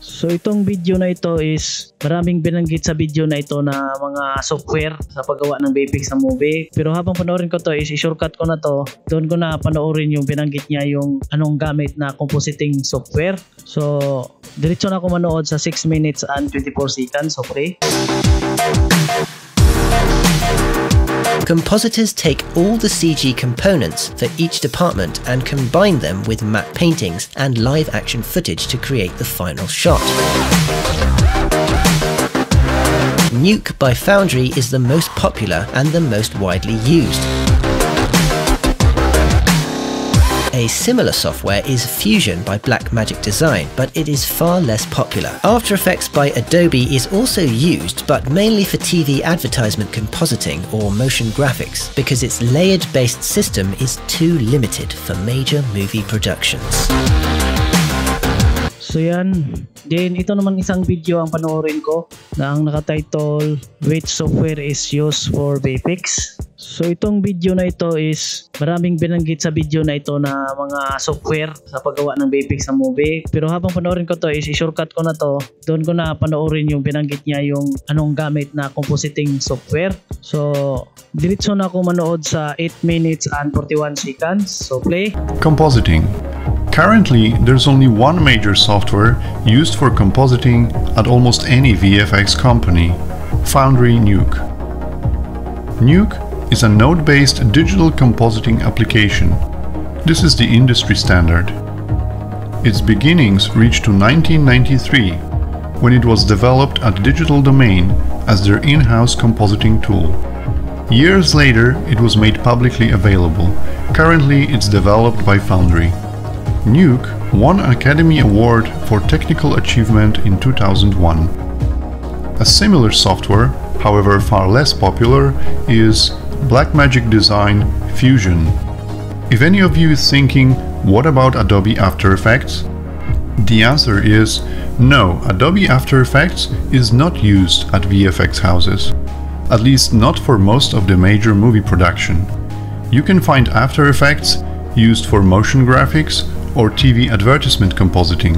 So itong video na ito is maraming binanggit sa video na ito na mga software sa paggawa ng VFX sa movie. Pero habang panoorin ko to is i-shortcut ko na to. Doon ko na panoorin yung binanggit niya yung anong gamit na compositing software. So diretso na ako manood sa 6 minutes and 24 seconds. Okay. Compositors take all the CG components for each department and combine them with matte paintings and live action footage to create the final shot. Nuke by Foundry is the most popular and the most widely used. A similar software is Fusion by Blackmagic Design, but it is far less popular. After Effects by Adobe is also used, but mainly for TV advertisement compositing or motion graphics, because its layered-based system is too limited for major movie productions. So yan. Then ito naman isang video ang panoorin ko na ang nakatitle Which Software is Used for VFX. So itong video na ito is maraming binanggit sa video na ito na mga software sa paggawa ng VFX sa movie. Pero habang panoorin ko to is i-shortcut ko na to. Doon ko na panoorin yung binanggit niya yung anong gamit na compositing software. So diretso na ako manood sa 8 minutes and 41 seconds. So play. Compositing. Currently, there's only one major software used for compositing at almost any VFX company, Foundry Nuke. Nuke is a node-based digital compositing application. This is the industry standard. Its beginnings reach to 1993, when it was developed at Digital Domain as their in-house compositing tool. Years later, it was made publicly available. Currently, it's developed by Foundry. Nuke won an Academy Award for Technical Achievement in 2001. A similar software, however far less popular, is Blackmagic Design Fusion. If any of you is thinking, what about Adobe After Effects? The answer is no, Adobe After Effects is not used at VFX houses. At least not for most of the major movie production. You can find After Effects used for motion graphics or TV advertisement compositing.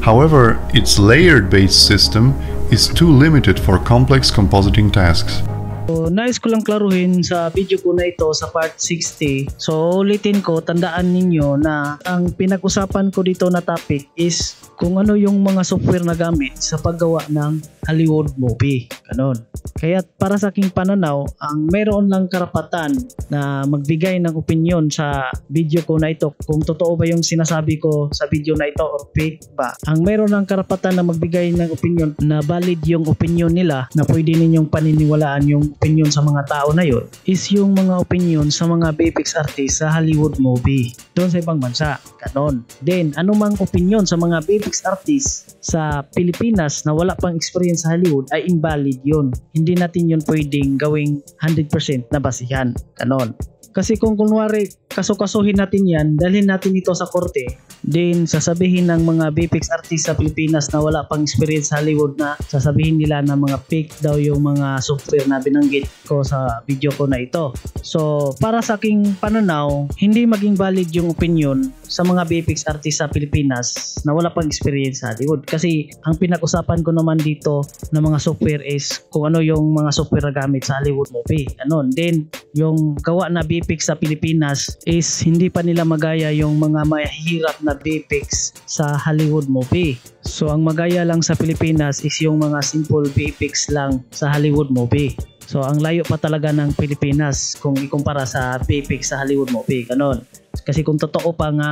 However, its layered-based system is too limited for complex compositing tasks. So, nais ko lang klaruhin sa video ko na ito sa part 60. So ulitin ko, tandaan ninyo na ang pinag-usapan ko dito na topic is kung ano yung mga software na gamit sa paggawa ng Hollywood movie. Ganon. Kaya para sa aking pananaw, ang mayroon lang karapatan na magbigay ng opinion sa video ko na ito, kung totoo ba yung sinasabi ko sa video na ito or fake ba. Ang mayroon lang karapatan na magbigay ng opinion na valid yung opinion nila, na pwede ninyong paniniwalaan yung opinion sa mga tao na yun, is yung mga opinion sa mga VFX artist sa Hollywood movie doon sa ibang bansa. Ganon. Then, anumang opinion sa mga VFX artist sa Pilipinas na wala pang experience sa Hollywood ay invalid yun. Hindi natin yun pwedeng gawing 100% na basihan. Ganon. Kasi kung kunwari kasukasuhin natin yan, dalhin natin ito sa korte, then sasabihin ng mga VFX artist sa Pilipinas na wala pang experience sa Hollywood na sasabihin nila na mga fake daw yung mga software na binanggit ko sa video ko na ito. So para sa aking pananaw, hindi maging valid yung opinion sa mga VFX artist sa Pilipinas na wala pang experience sa Hollywood. Kasi ang pinag-usapan ko naman dito na mga software is kung ano yung mga software na gamit sa Hollywood movie. Then yung gawa na VFX sa Pilipinas is hindi pa nila magaya yung mga mahirap na VFX sa Hollywood movie. So ang magaya lang sa Pilipinas is yung mga simple VFX lang sa Hollywood movie. So ang layo pa talaga ng Pilipinas kung ikumpara sa VFX sa Hollywood movie, ganon. Kasi kung totoo pa nga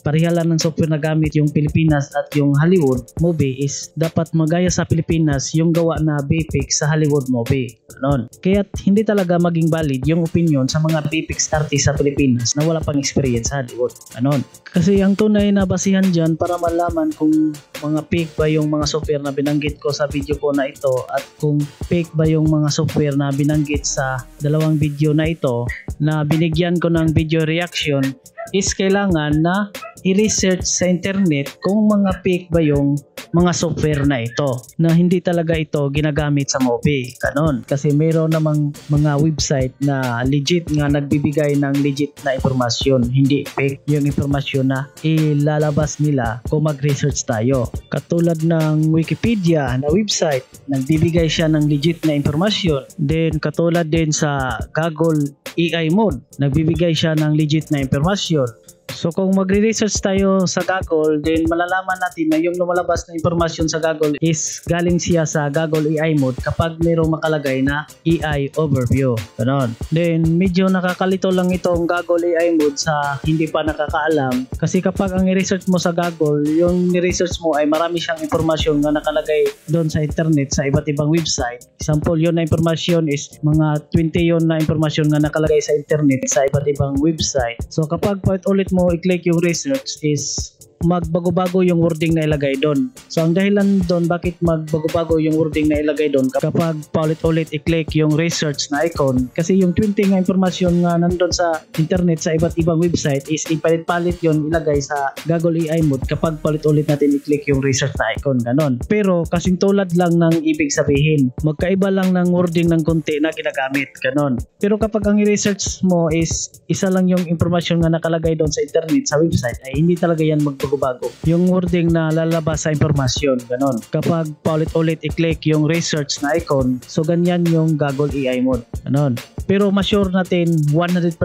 pareha lang ng software na gamit yung Pilipinas at yung Hollywood movie is dapat magaya sa Pilipinas yung gawa na VFX sa Hollywood movie. Ganon. Kaya hindi talaga maging valid yung opinion sa mga VFX artist sa Pilipinas na wala pang experience sa Hollywood. Ganon. Kasi ang tunay na basihan dyan para malaman kung mga fake ba yung mga software na binanggit ko sa video ko na ito at kung fake ba yung mga software na binanggit sa dalawang video na ito na binigyan ko ng video reaction is kailangan na i-research sa internet kung mga fake ba yung mga software na ito na hindi talaga ito ginagamit sa movie. Ganon. Kasi mayroon namang mga website na legit nga nagbibigay ng legit na impormasyon, hindi fake yung impormasyon na ilalabas nila kung mag-research tayo. Katulad ng Wikipedia na website, nagbibigay siya ng legit na impormasyon. Then katulad din sa Google AI mode, nagbibigay siya ng legit na impormasyon. So kung magre-research tayo sa Google, then malalaman natin na yung lumalabas na impormasyon sa Google is galing siya sa Google AI mode kapag mayroong makalagay na AI overview. Ganon. Then medyo nakakalito lang itong Google AI mode sa hindi pa nakakaalam kasi kapag ang i-research mo sa Google, yung ni-research mo ay marami siyang impormasyon na nakalagay doon sa internet sa iba't ibang website. Example, yun na impormasyon is mga 20 yun na impormasyon na nakalagay sa internet sa iba't ibang website. So kapag ulit mo i-click yung research is magbago-bago yung wording na ilagay doon. So ang dahilan doon bakit magbago-bago yung wording na ilagay doon kapag paulit-ulit i-click yung research na icon kasi yung 20 nga impormasyon nga nandun sa internet sa iba't ibang website is ipalit-palit yon ilagay sa Google AI mode kapag paulit-ulit natin i-click yung research na icon, ganon. Pero kasing tulad lang ng ibig sabihin, magkaiba lang ng wording ng konti na ginagamit, ganon. Pero kapag ang i-research mo is isa lang yung impormasyon nga nakalagay doon sa internet sa website ay hindi talaga yan magbago yung wording na lalabas sa impormasyon, ganon. Kapag paulit-ulit i-click yung research na icon, so ganyan yung Google AI mode, ganon. Pero ma-sure natin 100%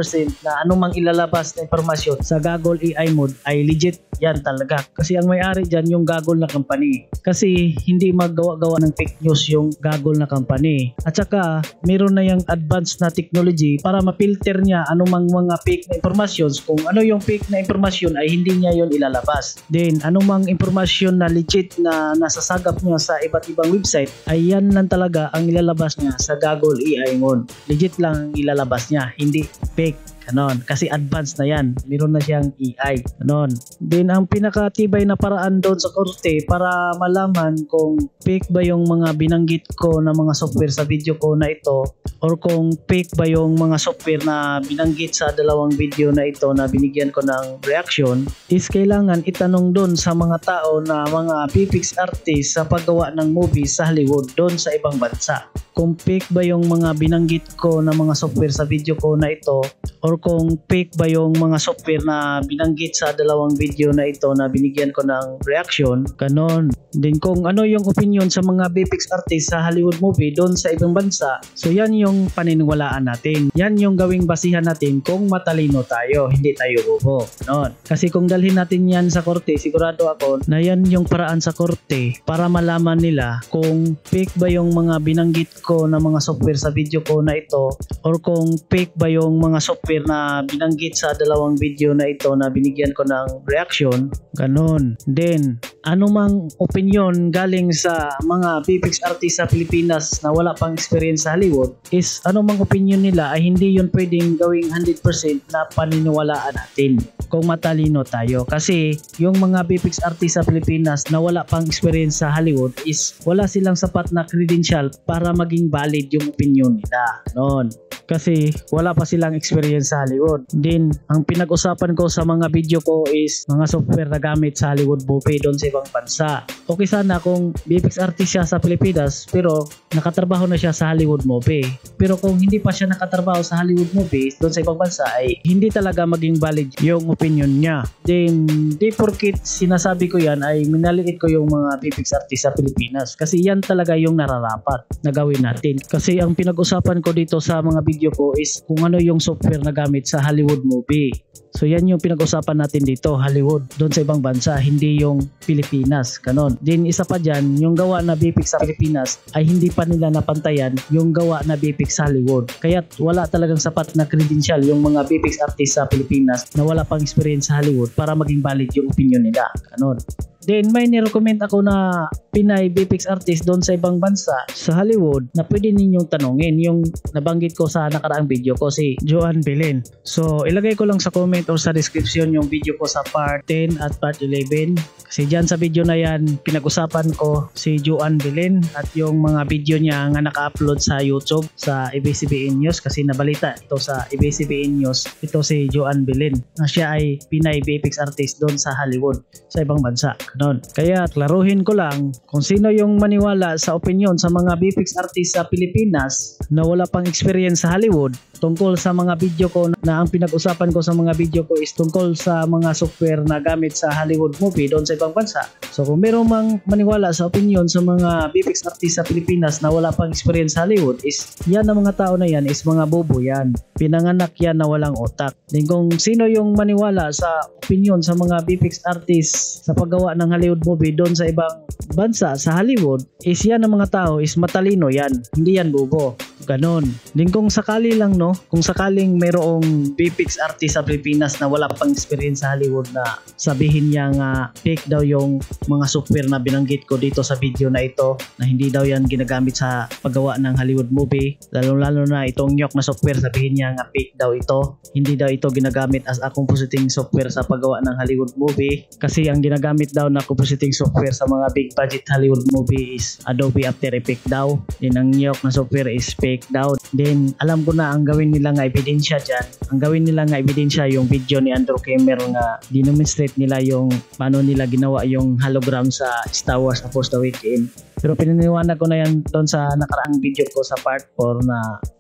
na anumang ilalabas na impormasyon sa Google AI mode ay legit yan talaga. Kasi ang may-ari dyan yung Google na company. Kasi hindi maggawa-gawa ng fake news yung Google na company. At saka meron na yung advanced na technology para ma-filter niya anumang mga fake na impormasyon. Kung ano yung fake na impormasyon ay hindi niya yon ilalabas. Then anumang impormasyon na legit na nasasagap niya sa iba't ibang website ay yan lang talaga ang ilalabas niya sa Google AI mode. Legit lang ang ilalabas niya, hindi fake. Ganon. Kasi advanced na yan. Meron na siyang AI. Ganon. Then ang pinakatibay na paraan doon sa korte para malaman kung fake ba yung mga binanggit ko na mga software sa video ko na ito or kung fake ba yung mga software na binanggit sa dalawang video na ito na binigyan ko ng reaction is kailangan itanong doon sa mga tao na mga VFX artist sa paggawa ng movies sa Hollywood doon sa ibang bansa. Kung fake ba yung mga binanggit ko na mga software sa video ko na ito or kung fake ba yung mga software na binanggit sa dalawang video na ito na binigyan ko ng reaction, ganon. Then kung ano yung opinion sa mga VFX artist sa Hollywood movie doon sa ibang bansa, so yan yung paniniwalaan natin. Yan yung gawing basihan natin kung matalino tayo, hindi tayo bobo. Ganon. Kasi kung dalhin natin yan sa korte, sigurado ako na yan yung paraan sa korte para malaman nila kung fake ba yung mga binanggit ko na mga software sa video ko na ito or kung fake ba yung mga software na binanggit sa dalawang video na ito na binigyan ko ng reaction, ganon. Then anumang opinion galing sa mga VFX artist sa Pilipinas na wala pang experience sa Hollywood is anumang opinion nila ay hindi yun pwedeng gawing 100% na paniniwalaan natin kung matalino tayo. Kasi yung mga VFX artist sa Pilipinas na wala pang experience sa Hollywood is wala silang sapat na credential para maging valid yung opinion nila. Noon. Kasi wala pa silang experience sa Hollywood. Din, ang pinag-usapan ko sa mga video ko is mga software na gamit sa Hollywood movie doon sa ibang bansa. Okay sana kung VFX artist siya sa Pilipinas pero nakatrabaho na siya sa Hollywood movie. Pero kung hindi pa siya nakatrabaho sa Hollywood movie doon sa ibang bansa ay hindi talaga maging valid yung opinion niya. Then, di porkit sinasabi ko yan ay minaliit ko yung mga VFX artist sa Pilipinas kasi yan talaga yung nararapat na gawin natin. Kasi ang pinag-usapan ko dito sa mga video ko is kung ano yung software na gamit sa Hollywood movie. So yan yung pinag-usapan natin dito, Hollywood, doon sa ibang bansa, hindi yung Pilipinas, ganon. Din isa pa dyan, yung gawa na VFX sa Pilipinas ay hindi pa nila napantayan yung gawa na VFX sa Hollywood. Kaya wala talagang sapat na credential yung mga VFX artist sa Pilipinas na wala pang experience sa Hollywood para maging valid yung opinion nila, ganon. Then may nirecommend ako na Pinay VFX artist doon sa ibang bansa sa Hollywood na pwede ninyong tanungin, yung nabanggit ko sa nakaraang video ko, si Joan Belen. So ilagay ko lang sa comment or sa description yung video ko sa part 10 at part 11 kasi dyan sa video na yan pinag-usapan ko si Joan Belen at yung mga video niya nga naka-upload sa YouTube sa ABS-CBN News kasi nabalita ito sa ABS-CBN News, ito si Joan Belen na siya ay Pinay VFX artist doon sa Hollywood sa ibang bansa. Ganon. Kaya klaruhin ko lang kung sino yung maniwala sa opinion sa mga VFX artist sa Pilipinas na wala pang experience sa Hollywood tungkol sa mga video ko na ang pinag-usapan ko sa mga video ko is tungkol sa mga software na gamit sa Hollywood movie doon sa ibang bansa. So kung meron mang maniwala sa opinion sa mga VFX artist sa Pilipinas na wala pang experience sa Hollywood is yan ang mga tao na yan is mga bobo yan. Pinanganak yan na walang otak. Then kung sino yung maniwala sa opinion sa mga VFX artist sa paggawa ng Hollywood movie doon sa ibang bansa sa Hollywood is yan ang mga tao is matalino yan, hindi yan bobo. Ganon. Din kung sakali lang no, kung sakaling mayroong VFX artist sa Pilipinas na wala pang experience sa Hollywood na sabihin niya nga fake daw yung mga software na binanggit ko dito sa video na ito na hindi daw yan ginagamit sa paggawa ng Hollywood movie, lalo na itong Nyok na software sabihin niya nga fake daw ito, hindi daw ito ginagamit as a compositing software sa paggawa ng Hollywood movie kasi ang ginagamit daw na compositing software sa mga big budget Hollywood movie is Adobe After Effects daw. Din ang Nyok na software is fake daw. Then alam ko na ang gawin nila nga ebidensya dyan, ang gawin nila nga ebidensya yung video ni Andrew Kramer nga demonstrate nila yung paano nila ginawa yung hologram sa Star Wars A Force Awakens. Pero pinaniwanag ko na yan doon sa nakaraang video ko sa part 4 na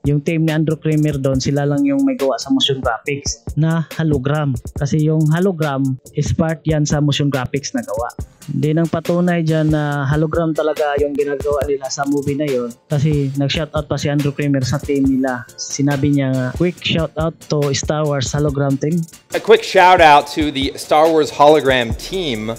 yung team ni Andrew Kramer doon sila lang yung may gawa sa motion graphics na hologram kasi yung hologram is part yan sa motion graphics na gawa. Hindi nang patunay dyan na hologram talaga yung ginagawa nila sa movie na yon kasi nag-shoutout pa si Andrew Kramer sa team nila. Sinabi niya nga, quick shoutout to Star Wars hologram team. A quick shout out to the Star Wars hologram team.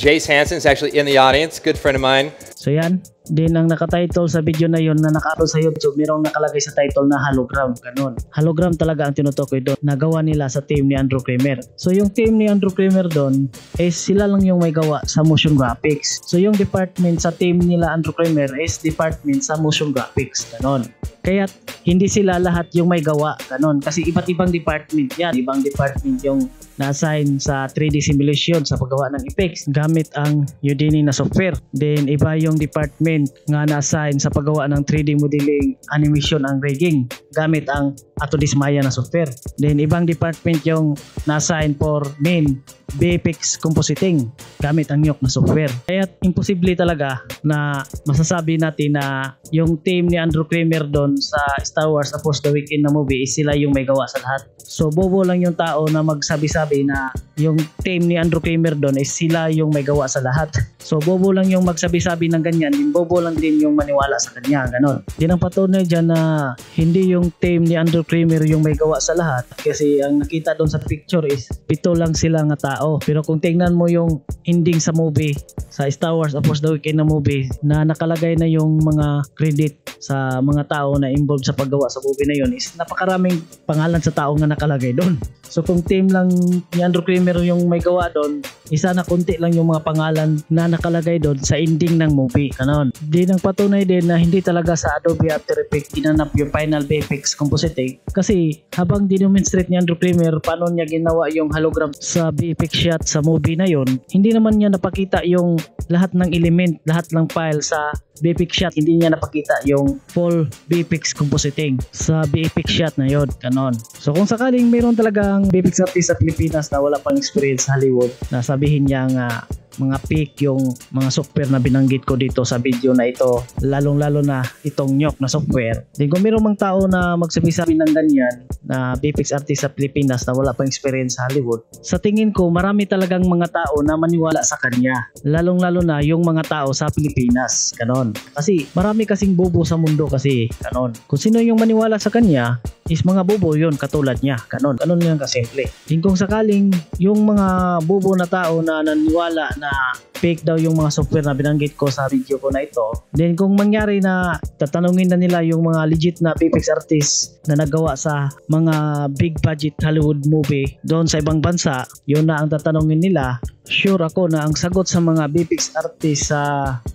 Jace Hansen's actually in the audience, good friend of mine. So yan, din ang nakatitle sa video na yon na naka-upload sa YouTube, merong nakalagay sa title na hologram, ganun. Hologram talaga ang tinutukoy doon, nagawa nila sa team ni Andrew Kramer. So yung team ni Andrew Kramer doon, is sila lang yung may gawa sa motion graphics. So yung department sa team nila Andrew Kramer is department sa motion graphics, ganun. Kaya hindi sila lahat yung may gawa, ganun. Kasi iba't ibang department yan. Ibang department yung na-assign sa 3D simulation sa paggawa ng effects gamit ang Houdini na software. Then iba yung department nga na-assign sa paggawa ng 3D modeling animation ang rigging gamit ang Autodesk Maya na software. Then ibang department yung na-assign for main VFX compositing gamit ang Nyok na software. Kaya imposible talaga na masasabi natin na yung team ni Andrew Kramer doon sa Star Wars A Force Awakens na movie is sila yung may gawa sa lahat. So bobo lang yung tao na magsabi-sabi na yung team ni Andrew Kramer doon is sila yung may gawa sa lahat. So bobo lang yung magsabi-sabi ng ganyan, din bobo lang din yung maniwala sa kanya, ganon. Din ang patunay dyan na hindi yung team ni Andrew Kramer yung may gawa sa lahat kasi ang nakita doon sa picture is 7 lang sila nga tao. Pero kung tingnan mo yung ending sa movie, sa Star Wars A Force Awakens na movie, na nakalagay na yung mga credit sa mga tao na involved sa paggawa sa movie na yun, is napakaraming pangalan sa tao nga nakalagay doon. So kung team lang ni Andrew Kramer yung may gawa doon, isa na konti lang yung mga pangalan na nakalagay doon sa ending ng movie, kanon. Din ang patunay din na hindi talaga sa Adobe After Effects ginanap yung final VFX compositing kasi habang dinemonstrate ni Andrew Kramer paano niya ginawa yung hologram sa VFX shot sa movie na yon, hindi naman niya napakita yung lahat ng element, lahat ng file sa VFX shot, hindi niya napakita yung yung full VFX compositing sa VFX shot na yun, ganon. So kung sakaling mayroon talagang VFX artist sa Pilipinas na wala pang experience sa Hollywood, na sabihin niya nga mga peak yung mga software na binanggit ko dito sa video na ito, lalong-lalo na itong Nyok na software. Then kung mayroong mga tao na magsabi-sabi ng ganyan na VFX artist sa Pilipinas na wala pang experience sa Hollywood, sa tingin ko marami talagang mga tao na maniwala sa kanya, lalong-lalo na yung mga tao sa Pilipinas, ganon. Kasi marami kasing bobo sa mundo kasi, ganon. Kung sino yung maniwala sa kanya is mga bobo yun katulad niya, ganon. Ganon lang kasimple. Then kung sakaling yung mga bobo na tao na naniwala na fake daw yung mga software na binanggit ko sa video ko na ito, then kung mangyari na tatanungin na nila yung mga legit na VFX artist na nagawa sa mga big budget Hollywood movie doon sa ibang bansa, yun na ang tatanungin nila, sure ako na ang sagot sa mga VFX artist sa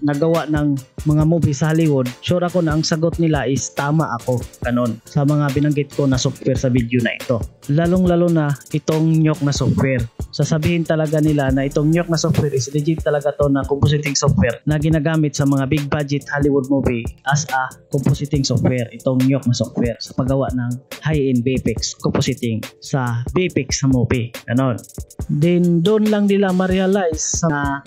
nagawa ng mga movie sa Hollywood, sure ako na ang sagot nila is tama ako, ganon, sa mga binanggit ko na software sa video na ito. Lalong-lalo na itong Nyok na software. Sasabihin talaga nila na itong Nyok na software is legit talaga to na compositing software na ginagamit sa mga big budget Hollywood movie as a compositing software. Itong Nyok na software sa paggawa ng high-end VFX compositing sa VFX sa movie, ganon. Then doon lang nila ma-realize na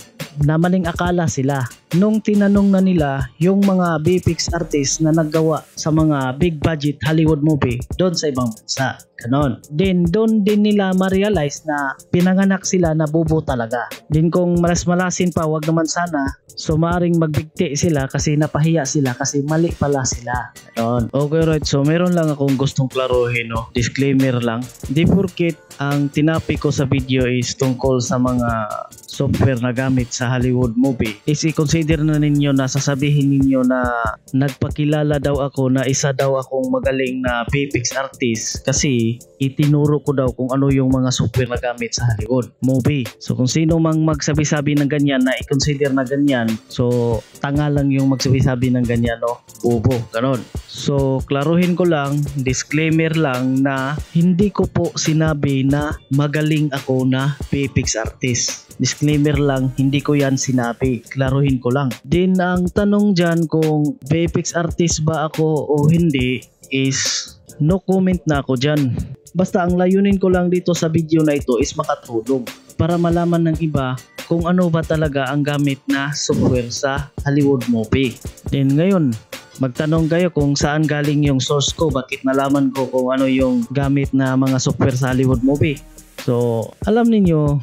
maling akala sila nung tinanong na nila yung mga VFX artist na naggawa sa mga big budget Hollywood movie doon sa ibang bansa, ganon. Then doon din nila ma-realize na pinanganak sila na bobo talaga. Then kung malas-malasin pa, wag naman sana, so maaaring magbigti sila kasi napahiya sila kasi mali pala sila, ganon. Okay, right, so meron lang akong gustong klaruhin, no? Disclaimer lang, di porket ang tinapi ko sa video is tungkol sa mga software na gamit sa Hollywood movie is i-consider na ninyo na sasabihin ninyo na nagpakilala daw ako na isa daw akong magaling na VFX artist kasi itinuro ko daw kung ano yung mga software na gamit sa Hollywood movie. So kung sino mang magsabi-sabi ng ganyan na i-consider na ganyan, so tanga lang yung magsabi-sabi ng ganyan, no? Bobo, ganon. So klaruhin ko lang, disclaimer lang na hindi ko po sinabi na magaling ako na VFX artist. Disclaimer lang, hindi ko yan sinabi. Klaruhin ko lang. Din ang tanong dyan kung VFX artist ba ako o hindi is no comment na ako dyan. Basta ang layunin ko lang dito sa video na ito is makatulong para malaman ng iba kung ano ba talaga ang gamit na software sa Hollywood movie. Then ngayon, magtanong kayo kung saan galing yung source ko, bakit nalaman ko kung ano yung gamit na mga software sa Hollywood movie. So alam ninyo,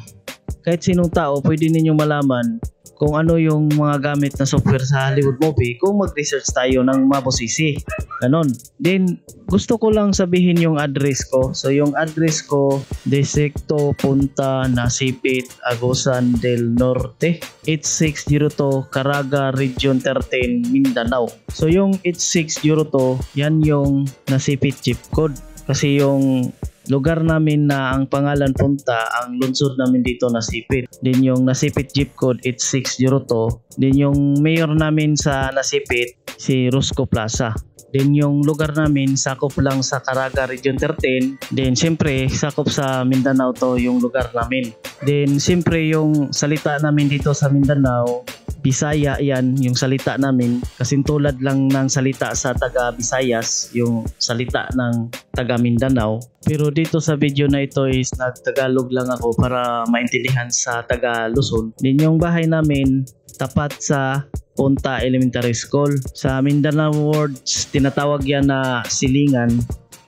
kahit sinong tao pwede ninyong malaman kung ano yung mga gamit na software sa Hollywood movie kung mag-research tayo ng mabusisi, ganon. Then gusto ko lang sabihin yung address ko. So yung address ko, Distrito Punta Nasipit, Agusan del Norte, 8602 Caraga, Region 13, Mindanao. So yung 8602, yan yung Nasipit chip code. Kasi yung lugar namin na ang pangalan Punta, ang lungsod namin dito Nasipit. Din yung Nasipit jeep code 8602. Din yung mayor namin sa Nasipit si Rosco Plaza. Din yung lugar namin sakop lang sa Caraga Region 13. Then siyempre sakop sa Mindanao to yung lugar namin. Then siyempre yung salita namin dito sa Mindanao, Bisaya yan yung salita namin, kasing tulad lang ng salita sa taga Visayas yung salita ng taga Mindanao. Pero dito sa video na ito is nagtagalog lang ako para maintindihan sa taga Luzon. Din yung bahay namin tapat sa Punta Elementary School. Sa Mindanao words tinatawag yan na Silingan.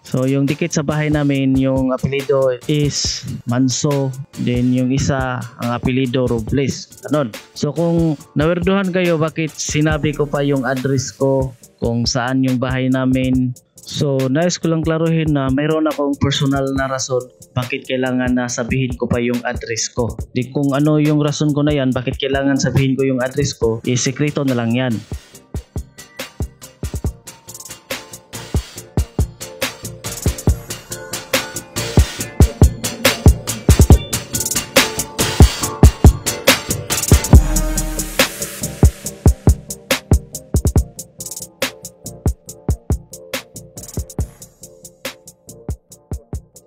So yung dikit sa bahay namin, yung apelido is Manso, then yung isa ang apelido Robles, ganon. So kung nawerduhan kayo bakit sinabi ko pa yung address ko kung saan yung bahay namin, so nais ko lang klaruhin na mayroon akong personal na rason bakit kailangan na sabihin ko pa yung address ko. Di kung ano yung rason ko na yan, bakit kailangan sabihin ko yung address ko, sekreto na lang yan.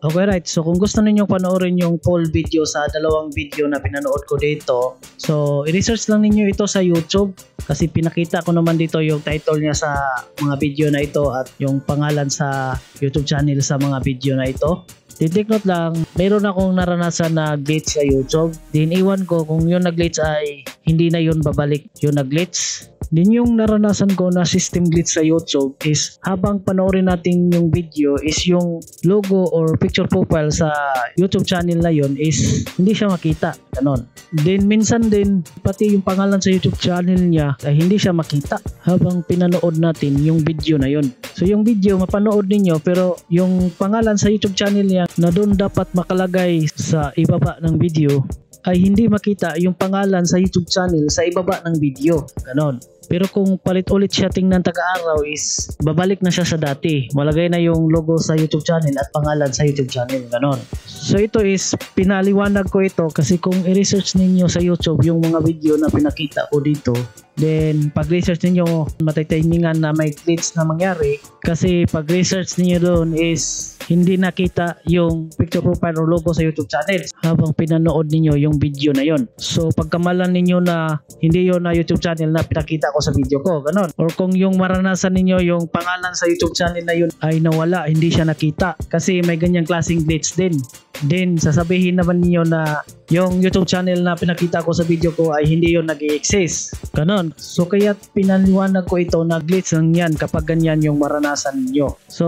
Okay, right. So kung gusto ninyong panoorin yung full video sa dalawang video na pinanood ko dito, so i-research lang ninyo ito sa YouTube kasi pinakita ko naman dito yung title niya sa mga video na ito at yung pangalan sa YouTube channel sa mga video na ito. Take note lang, meron akong naranasan na glitch sa YouTube. Din iwan ko kung yung nag-glitch ay hindi na yun babalik yung nag-glitch. Din yung naranasan ko na system glitch sa YouTube is habang panoorin natin yung video is yung logo or picture profile sa YouTube channel na yun is hindi siya makita. Ganon. Then minsan din pati yung pangalan sa YouTube channel niya ay hindi siya makita habang pinanood natin yung video na yun. So yung video mapanood ninyo pero yung pangalan sa YouTube channel niya na doon dapat makalagay sa ibaba ng video ay hindi makita yung pangalan sa YouTube channel sa ibaba ng video. Ganon. Pero kung palit ulit siya tingnan taga-araw is babalik na siya sa dati. Malagay na yung logo sa YouTube channel at pangalan sa YouTube channel. Ganon. So ito is pinaliwanag ko ito kasi kung i-research ninyo sa YouTube yung mga video na pinakita ko dito, then pag research ninyo matitimingan na may glitch na mangyari kasi pag research ninyo doon is hindi nakita yung picture profile or logo sa YouTube channel habang pinanood ninyo yung video na yon. So pagkamalan ninyo na hindi yon na YouTube channel na pinakita ko sa video ko, ganon. Or kung yung maranasan ninyo yung pangalan sa YouTube channel na yun ay nawala, hindi siya nakita kasi may ganyang klaseng glitch din. Then sasabihin naman niyo na yung YouTube channel na pinakita ko sa video ko ay hindi yon nag-i-exist. Ganon. So kaya pinaliwanag ko ito na glitch lang yan kapag ganyan yung maranasan ninyo. So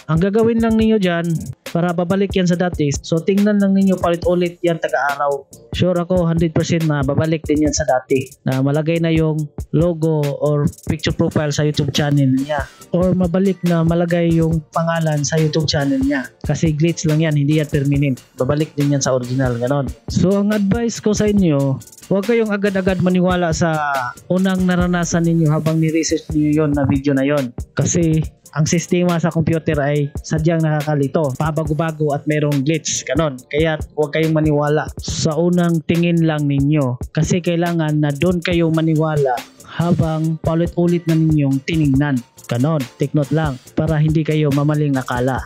ang gagawin lang ninyo dyan para babalik yan sa dati. So tingnan lang ninyo palit ulit yan taga-araw. Sure ako 100% na babalik din yan sa dati. Na malagay na yung logo or picture profile sa YouTube channel niya. Or mabalik na malagay yung pangalan sa YouTube channel niya. Kasi glitch lang yan, hindi yan permanent. Babalik din yan sa original, ganon. So ang advice ko sa inyo, huwag kayong agad-agad maniwala sa unang naranasan ninyo habang ni-research niyo yon na video na yon. Kasi ang sistema sa computer ay sadyang nakakalito, pabago-bago at merong glitch, ganon. Kaya huwag kayong maniwala sa unang tingin lang ninyo kasi kailangan na doon kayo maniwala habang paulit-ulit na ninyong tiningnan. Ganon, take note lang para hindi kayo mamaling akala.